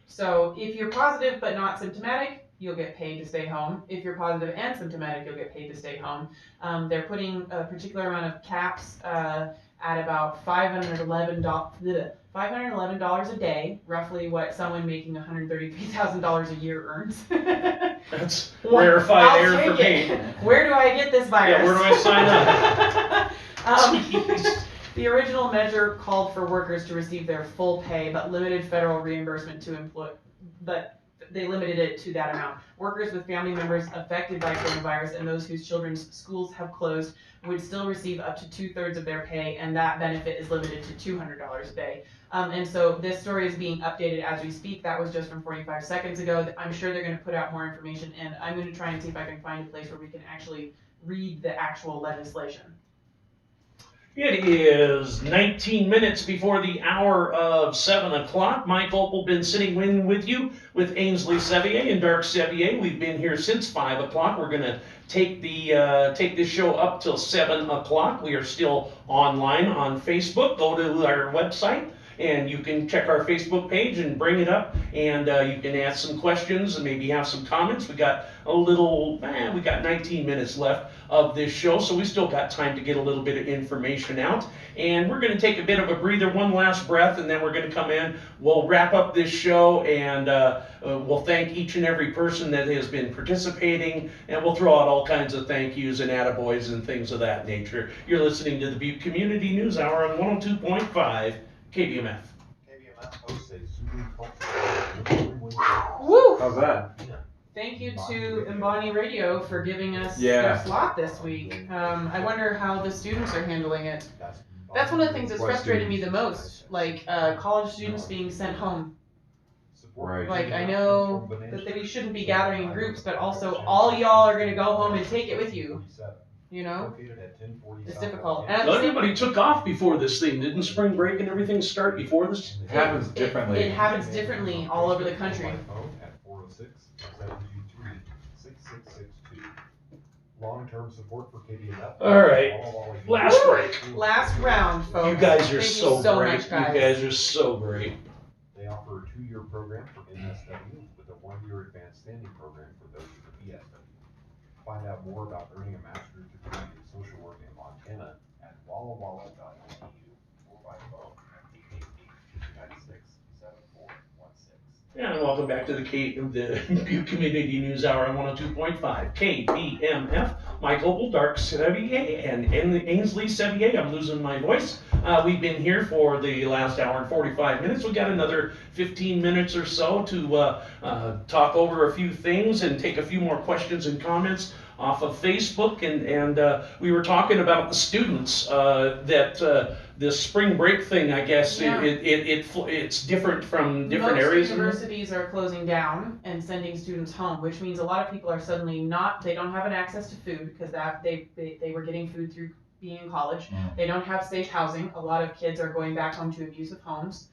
So if you're positive but not symptomatic, you'll get paid to stay home. If you're positive and symptomatic, you'll get paid to stay home. They're putting a particular amount of caps at about $511 a day, roughly what someone making $133,000 a year earns. That's rarefied air for me. Where do I get this virus? Yeah, where do I sign up? The original measure called for workers to receive their full pay, but limited federal reimbursement to employ. But they limited it to that amount. Workers with family members affected by coronavirus and those whose children's schools have closed would still receive up to 2/3 of their pay, and that benefit is limited to $200 a day. And so this story is being updated as we speak. That was just from 45 seconds ago. I'm sure they're going to put out more information, and I'm going to try and see if I can find a place where we can actually read the actual legislation. It is 19 minutes before the hour of 7 o'clock. Mike Opal been sitting in with you with Ainsley Sevier and Dark Sevier. We've been here since 5 o'clock. We're going to take this show up till 7 o'clock. We are still online on Facebook. Go to our website, and you can check our Facebook page and bring it up, and you can ask some questions and maybe have some comments. We got 19 minutes left of this show, so we still got time to get a little bit of information out. And we're going to take a bit of a breather, one last breath, and then we're going to come in. We'll wrap up this show, and we'll thank each and every person that has been participating, and we'll throw out all kinds of thank yous and attaboys and things of that nature. You're listening to the Butte Community News Hour on 102.5 KBMF. KBMF hosts a Zulu cultural Woo! How's that? Thank you to Embani Radio for giving us Yeah. their slot this week. I wonder how the students are handling it. That's one of the things that's What frustrated me the most, like college students being sent home. Right. Like, I know that we shouldn't be gathering in groups, but also all y'all are gonna go home and take it with you. You know? It's difficult. And at the Well, same- everybody took off before this thing. Didn't spring break and everything start before this? It happens differently. It happens differently all over the country. At 406-723-6662. Long-term support for KBMF. All right. Last break. Last round, folks. You guys are Thank so you so great. much, guys. You guys are so great. They offer a 2-year program for MSW with a 1-year advanced standing program for those with a BSW. Find out more about earning a master's degree in social work in Montana at wallawalla.edu or by phone at 888-296-7416. Yeah, and welcome back to the Butte Community News Hour on 102.5 KBMF. Mike Opal, Dark Sevier, and Ainsley Sevier. I'm losing my voice. We've been here for the last hour and 45 minutes. We got another 15 minutes or so to talk over a few things and take a few more questions and comments off of Facebook. And we were talking about the students that this spring break thing. I guess Yeah. it's different from different Most areas. universities are closing down and sending students home, which means a lot of people are suddenly they don't have an access to food because they were getting food through being in college. They don't have safe housing. A lot of kids are going back home to abusive homes.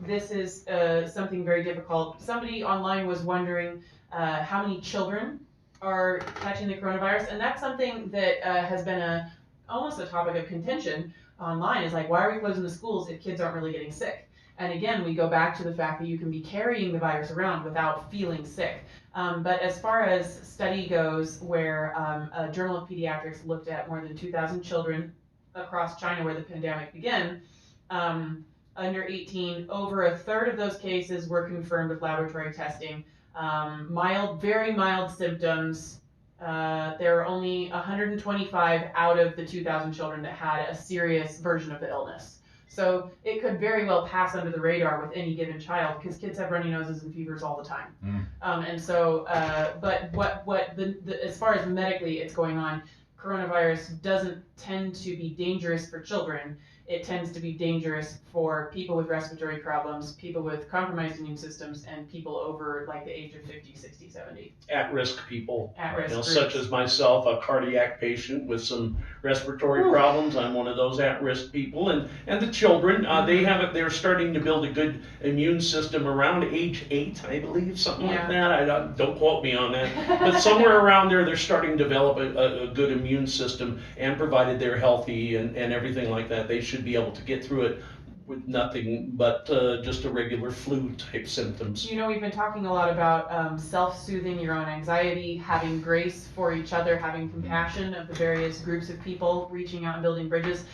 This is something very difficult. Somebody online was wondering how many children are catching the coronavirus, and that's something that has been almost a topic of contention online. Is like, why are we closing the schools if kids aren't really getting sick? And again, we go back to the fact that you can be carrying the virus around without feeling sick. But as far as study goes, where a Journal of Pediatrics looked at more than 2,000 children across China where the pandemic began, under 18, over a third of those cases were confirmed with laboratory testing. Very mild symptoms. There are only 125 out of the 2,000 children that had a serious version of the illness. So it could very well pass under the radar with any given child because kids have runny noses and fevers all the time. And so, but as far as medically it's going on, coronavirus doesn't tend to be dangerous for children. It tends to be dangerous for people with respiratory problems, people with compromised immune systems, and people over like the age of 50, 60, 70. At-risk people, At-risk groups. such as myself, a cardiac patient with some respiratory problems. I'm one of those at-risk people, and the children, they're starting to build a good immune system around age 8, I believe, something like that. I don't quote me on that, but somewhere around there, they're starting to develop a good immune system, and provided they're healthy and everything like that, they should be able to get through it with nothing but just a regular flu type symptoms. You know, we've been talking a lot about self-soothing your own anxiety, having grace for each other, having compassion of the various groups of people, reaching out and building bridges.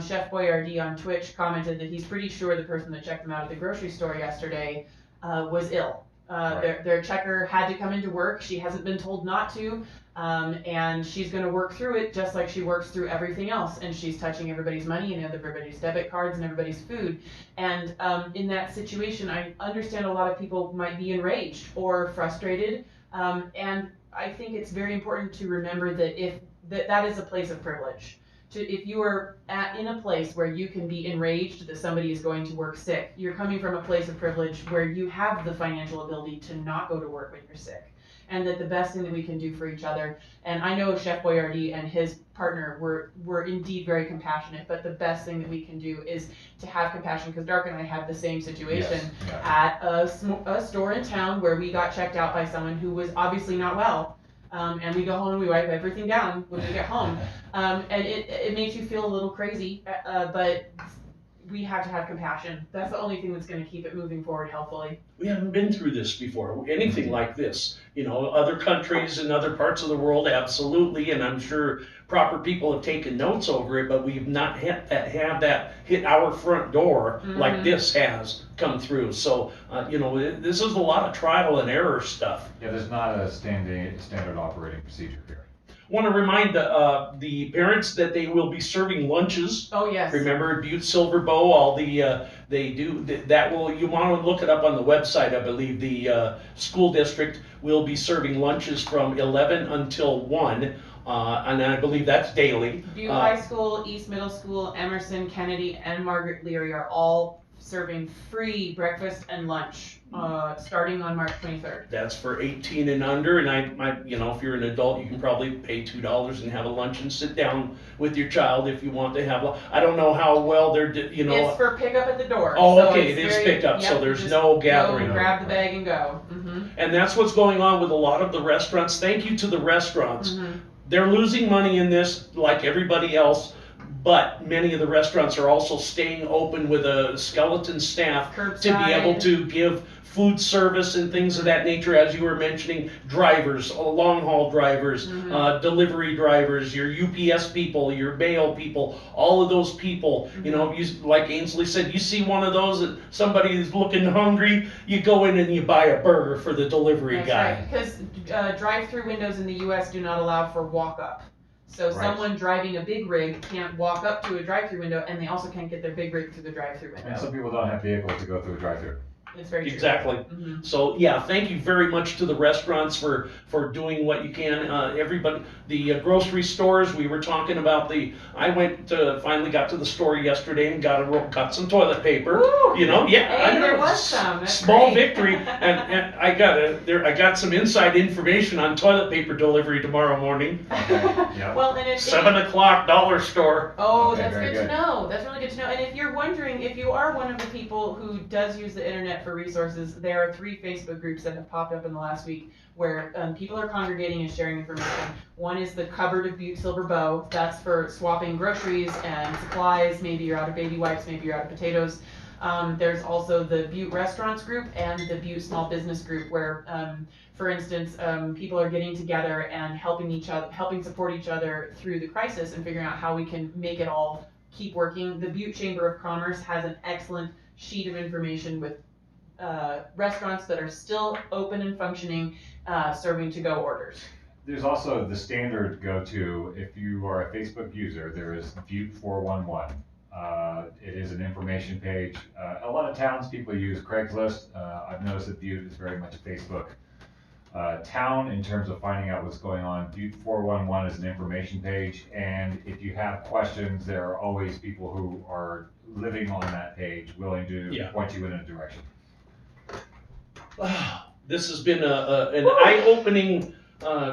Chef Boyardee on Twitch commented that he's pretty sure the person that checked him out at the grocery store yesterday was ill. Their checker had to come into work. She hasn't been told not to. And she's going to work through it just like she works through everything else. And she's touching everybody's money and everybody's debit cards and everybody's food. And in that situation, I understand a lot of people might be enraged or frustrated. And I think it's very important to remember that that is a place of privilege. If you are in a place where you can be enraged that somebody is going to work sick, you're coming from a place of privilege where you have the financial ability to not go to work when you're sick. And that the best thing that we can do for each other, and I know Chef Boyardee and his partner were indeed very compassionate, but the best thing that we can do is to have compassion, because Dark and I had the same situation at a store in town where we got checked out by someone who was obviously not well. And we go home and we wipe everything down when we get home. And it makes you feel a little crazy, but we have to have compassion. That's the only thing that's going to keep it moving forward healthfully. We haven't been through this before, anything like this. You know, other countries and other parts of the world, absolutely, and I'm sure proper people have taken notes over it, but we've not had that hit our front door like this has come through. So, you know, this is a lot of trial and error stuff. Yeah, there's not a standard operating procedure here. Want to remind the parents that they will be serving lunches. Oh yes. Remember Butte Silver Bow, all the they do that will, you want to look it up on the website. I believe the school district will be serving lunches from 11 until 1, and I believe that's daily. Butte High School, East Middle School, Emerson, Kennedy, and Margaret Leary are all serving free breakfast and lunch starting on March 23rd. That's for 18 and under, and I you know, if you're an adult, you can probably pay $2 and have a lunch and sit down with your child if you want to have. I don't know how well they're, you know. It's for pickup at the door. Oh, so okay, it is picked up, so there's no gathering. Go, grab the bag and go. And that's what's going on with a lot of the restaurants. Thank you to the restaurants. They're losing money in this like everybody else, but many of the restaurants are also staying open with a skeleton staff to be able to give food service and things of that nature, as you were mentioning, drivers, long haul drivers, delivery drivers, your UPS people, your mail people, all of those people, you know, like Ainsley said, you see one of those, that somebody is looking hungry, you go in and you buy a burger for the delivery guy. Because drive-through windows in the US do not allow for walk-up. So someone driving a big rig can't walk up to a drive-through window, and they also can't get their big rig through the drive-through window. And some people don't have vehicles to go through a drive-through. It's very true. Exactly. So yeah, thank you very much to the restaurants for doing what you can. Everybody, the grocery stores, we were talking about I went to, finally got to the store yesterday and got some toilet paper. Woo! You know, yeah, Hey, there was some. That's small great. victory, and I got some inside information on toilet paper delivery tomorrow morning. Well, and 7 o'clock, dollar store. Oh, Okay, that's very good to good. know. That's really good to know. And if you're wondering, if you are one of the people who does use the internet for resources, there are 3 Facebook groups that have popped up in the last week where people are congregating and sharing information. One is the Cupboard of Butte Silver Bow. That's for swapping groceries and supplies. Maybe you're out of baby wipes, maybe you're out of potatoes. There's also the Butte Restaurants group and the Butte Small Business group where, for instance, people are getting together and helping support each other through the crisis and figuring out how we can make it all keep working. The Butte Chamber of Commerce has an excellent sheet of information with restaurants that are still open and functioning, serving to-go orders. There's also the standard go-to, if you are a Facebook user, there is Butte 411. It is an information page. A lot of townspeople use Craigslist. I've noticed that Butte is very much a Facebook town in terms of finding out what's going on. Butte 411 is an information page, and if you have questions, there are always people who are living on that page willing to point you in a direction. This has been an eye-opening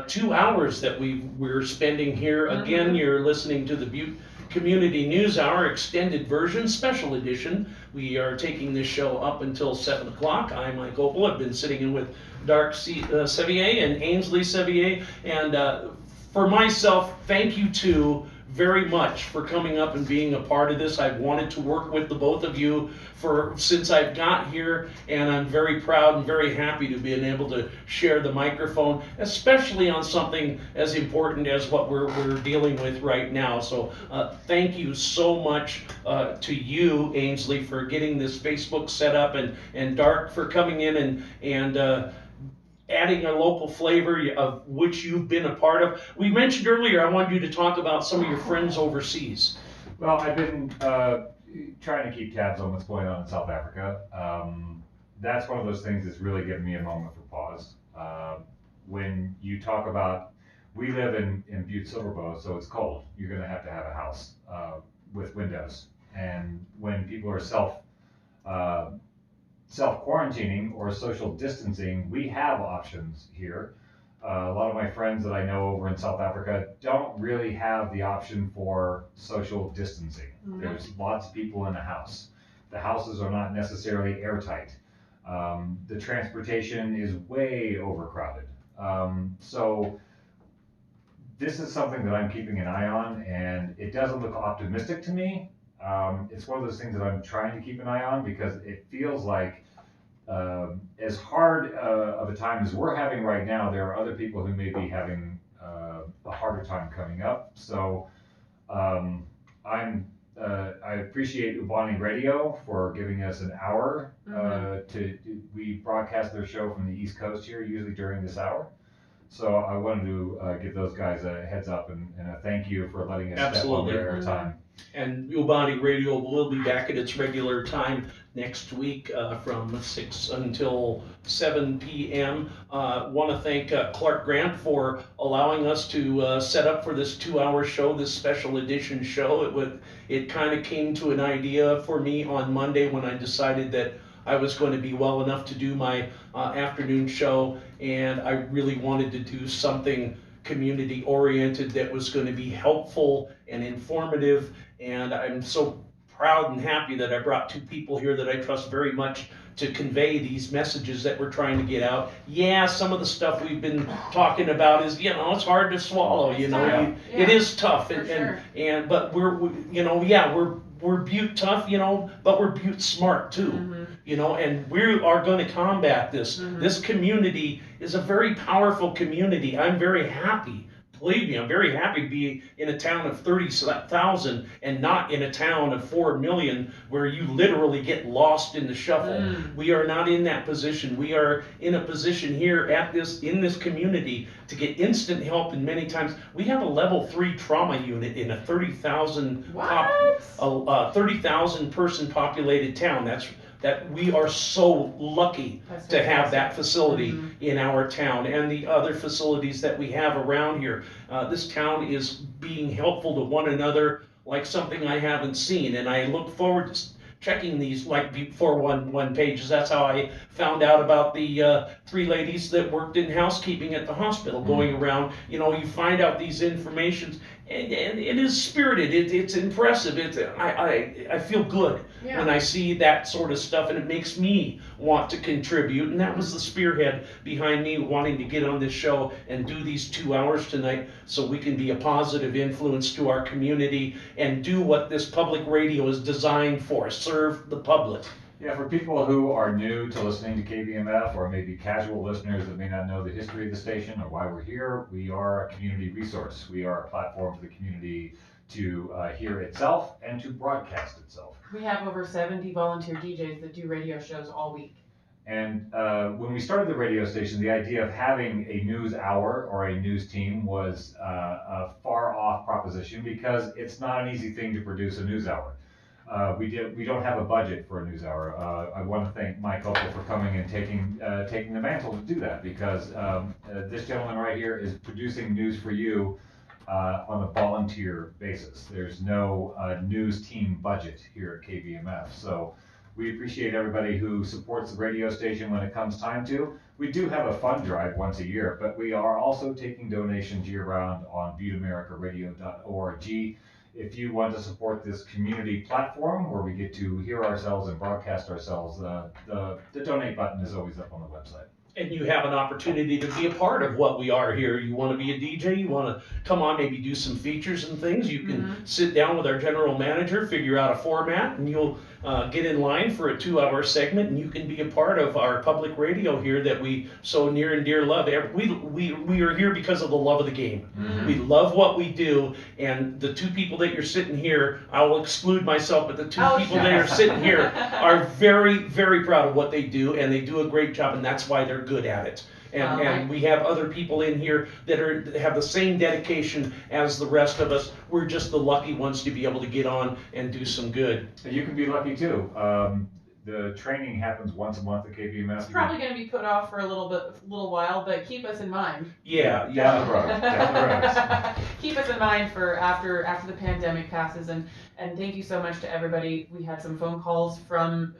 2 hours that we're spending here. Again, you're listening to the Butte Community News Hour extended version, special edition. We are taking this show up until 7 o'clock. I'm Mike Opel. I've been sitting in with Dark Sevier and Ainsley Sevier. And for myself, thank you two very much for coming up and being a part of this. I've wanted to work with the both of you since I've got here, and I'm very proud and very happy to be able to share the microphone, especially on something as important as what we're dealing with right now. So thank you so much to you, Ainsley, for getting this Facebook set up, and Dark for coming in and adding a local flavor of which you've been a part of. We mentioned earlier, I wanted you to talk about some of your friends overseas. Well, I've been trying to keep tabs on what's going on in South Africa. That's one of those things that's really given me a moment for pause. When you talk about we live in Butte Silverbow, so it's cold. You're gonna have a house with windows. And when people are self-quarantining or social distancing, we have options here. A lot of my friends that I know over in South Africa don't really have the option for social distancing. There's lots of people in a house. The houses are not necessarily airtight. The transportation is way overcrowded. So this is something that I'm keeping an eye on, and it doesn't look optimistic to me. It's one of those things that I'm trying to keep an eye on because it feels like as hard of a time as we're having right now, there are other people who may be having a harder time coming up. So I appreciate Ubani Radio for giving us an hour. We broadcast their show from the East Coast here, usually during this hour. So I wanted to give those guys a heads up and a thank you for letting us step on their airtime. And Ubani Radio will be back at its regular time next week from 6 until 7 p.m. Want to thank Clark Grant for allowing us to set up for this 2-hour show, this special edition show. It kind of came to an idea for me on Monday when I decided that I was going to be well enough to do my afternoon show, and I really wanted to do something community oriented that was going to be helpful and informative. And I'm so proud and happy that I brought 2 people here that I trust very much to convey these messages that we're trying to get out. Yeah, some of the stuff we've been talking about is, it's hard to swallow, It is tough, but we're Butte tough, but we're Butte smart too, and we are going to combat this. This community is a very powerful community. I'm very happy. Believe me, I'm very happy to be in a town of 30,000 and not in a town of 4 million where you literally get lost in the shuffle. We are not in that position. We are in a position here in this community to get instant help, and many times we have a level 3 trauma unit in a 30,000 person populated town. That we are so lucky to have that facility in our town and the other facilities that we have around here. This town is being helpful to one another like something I haven't seen, and I look forward to checking these like before one pages. That's how I found out about the 3 ladies that worked in housekeeping at the hospital, going around. You find out these informations, and it is spirited. It's impressive. I feel good when I see that sort of stuff, and it makes me want to contribute. And that was the spearhead behind me wanting to get on this show and do these 2 hours tonight, so we can be a positive influence to our community and do what this public radio is designed for: serve the public. Yeah, for people who are new to listening to KBMF, or maybe casual listeners that may not know the history of the station or why we're here, we are a community resource. We are a platform for the community to hear itself and to broadcast itself. We have over 70 volunteer DJs that do radio shows all week. And when we started the radio station, the idea of having a news hour or a news team was a far off proposition, because it's not an easy thing to produce a news hour. We don't have a budget for a news hour. I want to thank Mike Opel for coming and taking the mantle to do that, because this gentleman right here is producing news for you on a volunteer basis. There's no news team budget here at KBMF. So we appreciate everybody who supports the radio station when it comes time to. We do have a fund drive once a year, but we are also taking donations year-round on ButteAmericaRadio.org. If you want to support this community platform where we get to hear ourselves and broadcast ourselves, the donate button is always up on the website. And you have an opportunity to be a part of what we are here. You want to be a DJ, you want to come on, maybe do some features and things, you can sit down with our general manager, figure out a format, and you'll get in line for a 2-hour segment, and you can be a part of our public radio here that we so near and dear love. We are here because of the love of the game. We love what we do, and the 2 people that you're sitting here, I will exclude myself, but the 2 people that are sitting here are very, very proud of what they do, and they do a great job, and that's why they're good at it. And we have other people in here that have the same dedication as the rest of us. We're just the lucky ones to be able to get on and do some good. And you can be lucky too. The training happens once a month at KBMF. It's probably going to be put off for a little while, but keep us in mind. Yeah, Down the road, down the road. Keep us in mind for after the pandemic passes, and thank you so much to everybody. We had some phone calls from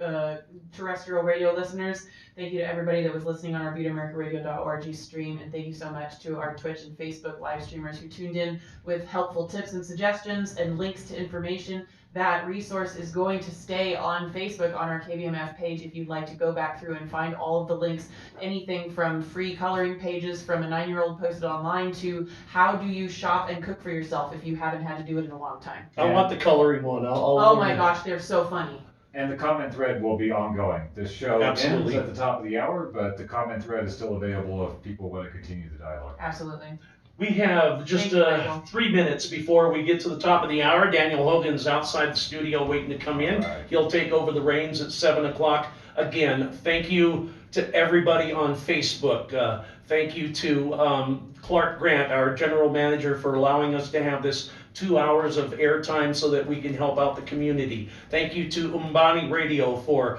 terrestrial radio listeners. Thank you to everybody that was listening on our BuetteAmericaRadio.org stream, and thank you so much to our Twitch and Facebook live streamers who tuned in with helpful tips and suggestions and links to information. That resource is going to stay on Facebook on our KBMF page if you'd like to go back through and find all of the links, anything from free coloring pages from a 9-year-old posted online to how do you shop and cook for yourself if you haven't had to do it in a long time. I want the coloring one. Oh my gosh, they're so funny. And the comment thread will be ongoing. The show Absolutely. ends at the top of the hour, but the comment thread is still available if people want to continue the dialogue. Absolutely. We have just Thank you, Michael. 3 minutes before we get to the top of the hour. Daniel Hogan's outside the studio waiting to come in. Right. He'll take over the reins at 7 o'clock. Again, thank you to everybody on Facebook. Thank you to Clark Grant, our general manager, for allowing us to have this 2 hours of airtime so that we can help out the community. Thank you to Umbani Radio for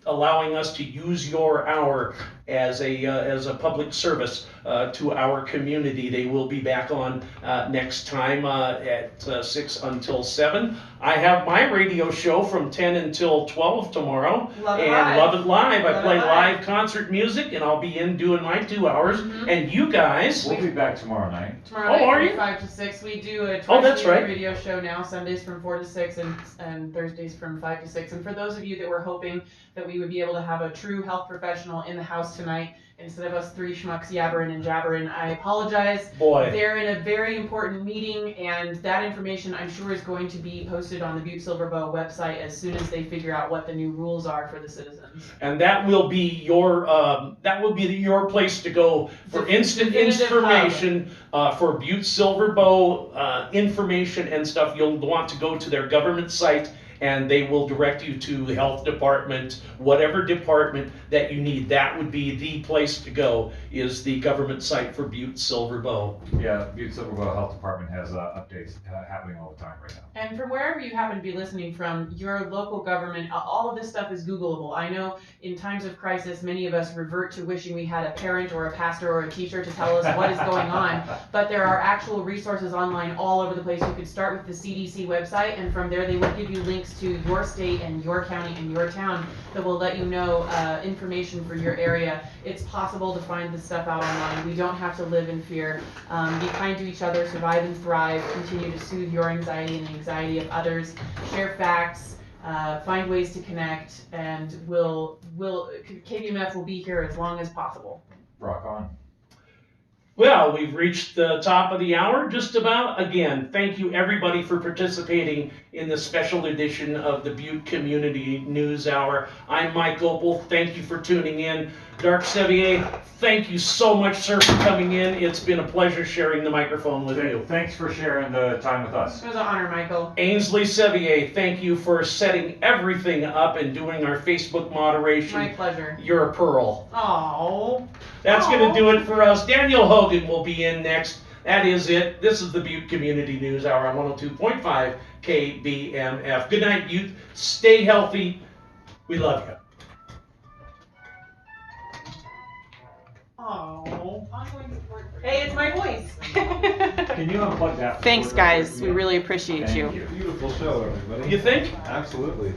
allowing us to use your hour as a public service to our community. They will be back on next time at 6 until 7. I have my radio show from 10 until 12 tomorrow. Love It and Live. Love It Live. I Love It play Live. live concert music, and I'll be in doing my 2 hours. Mhm. And you guys, We'll be back tomorrow night. Tomorrow Oh, night are from you? 5 to 6. We do a Oh, that's twice-a-week right. radio show now, Sundays from 4 to 6 and Thursdays from 5 to 6. And for those of you that were hoping that we would be able to have a true health professional in the house tonight, instead of us 3 schmucks yabbering and jabbering, I apologize. boy, They're in a very important meeting, and that information I'm sure is going to be posted on the Butte Silver Bow website as soon as they figure out what the new rules are for the citizens. and that will be your place to go for instant Definitive information for Butte Silver Bow information and stuff. You'll want to go to their government site, and they will direct you to the health department, whatever department that you need. That would be the place to go, is the government site for Butte Silver Bow. Yeah, Butte Silver Bow Health Department has updates happening all the time right now. And from wherever you happen to be listening from, your local government, all of this stuff is Googleable. I know in times of crisis, many of us revert to wishing we had a parent or a pastor or a teacher to tell us what is going on, but there are actual resources online all over the place. You could start with the CDC website, and from there they will give you links to your state and your county and your town that will let you know information for your area. It's possible to find this stuff out online. We don't have to live in fear. Be kind to each other, survive and thrive, continue to soothe your anxiety and the anxiety of others, share facts, find ways to connect, and KBMF will be here as long as possible. Rock on. Well, we've reached the top of the hour, just about. Again, thank you everybody for participating in the special edition of the Butte Community News Hour. I'm Mike Opel. Thank you for tuning in. Dark Sevier, thank you so much, sir, for coming in. It's been a pleasure sharing the microphone with you. Thanks for sharing the time with us. It was an honor, Michael. Ainsley Sevier, thank you for setting everything up and doing our Facebook moderation. My pleasure. You're a pearl. Oh. That's going to do it for us. Daniel Hogan will be in next. That is it. This is the Butte Community News Hour on 102.5 KBMF. Good night, Butte. Stay healthy. We love you. Oh. Hey, it's my voice. Can you unplug that? Thanks, guys. We really appreciate you. Thank you. Beautiful show, everybody. You think? Absolutely.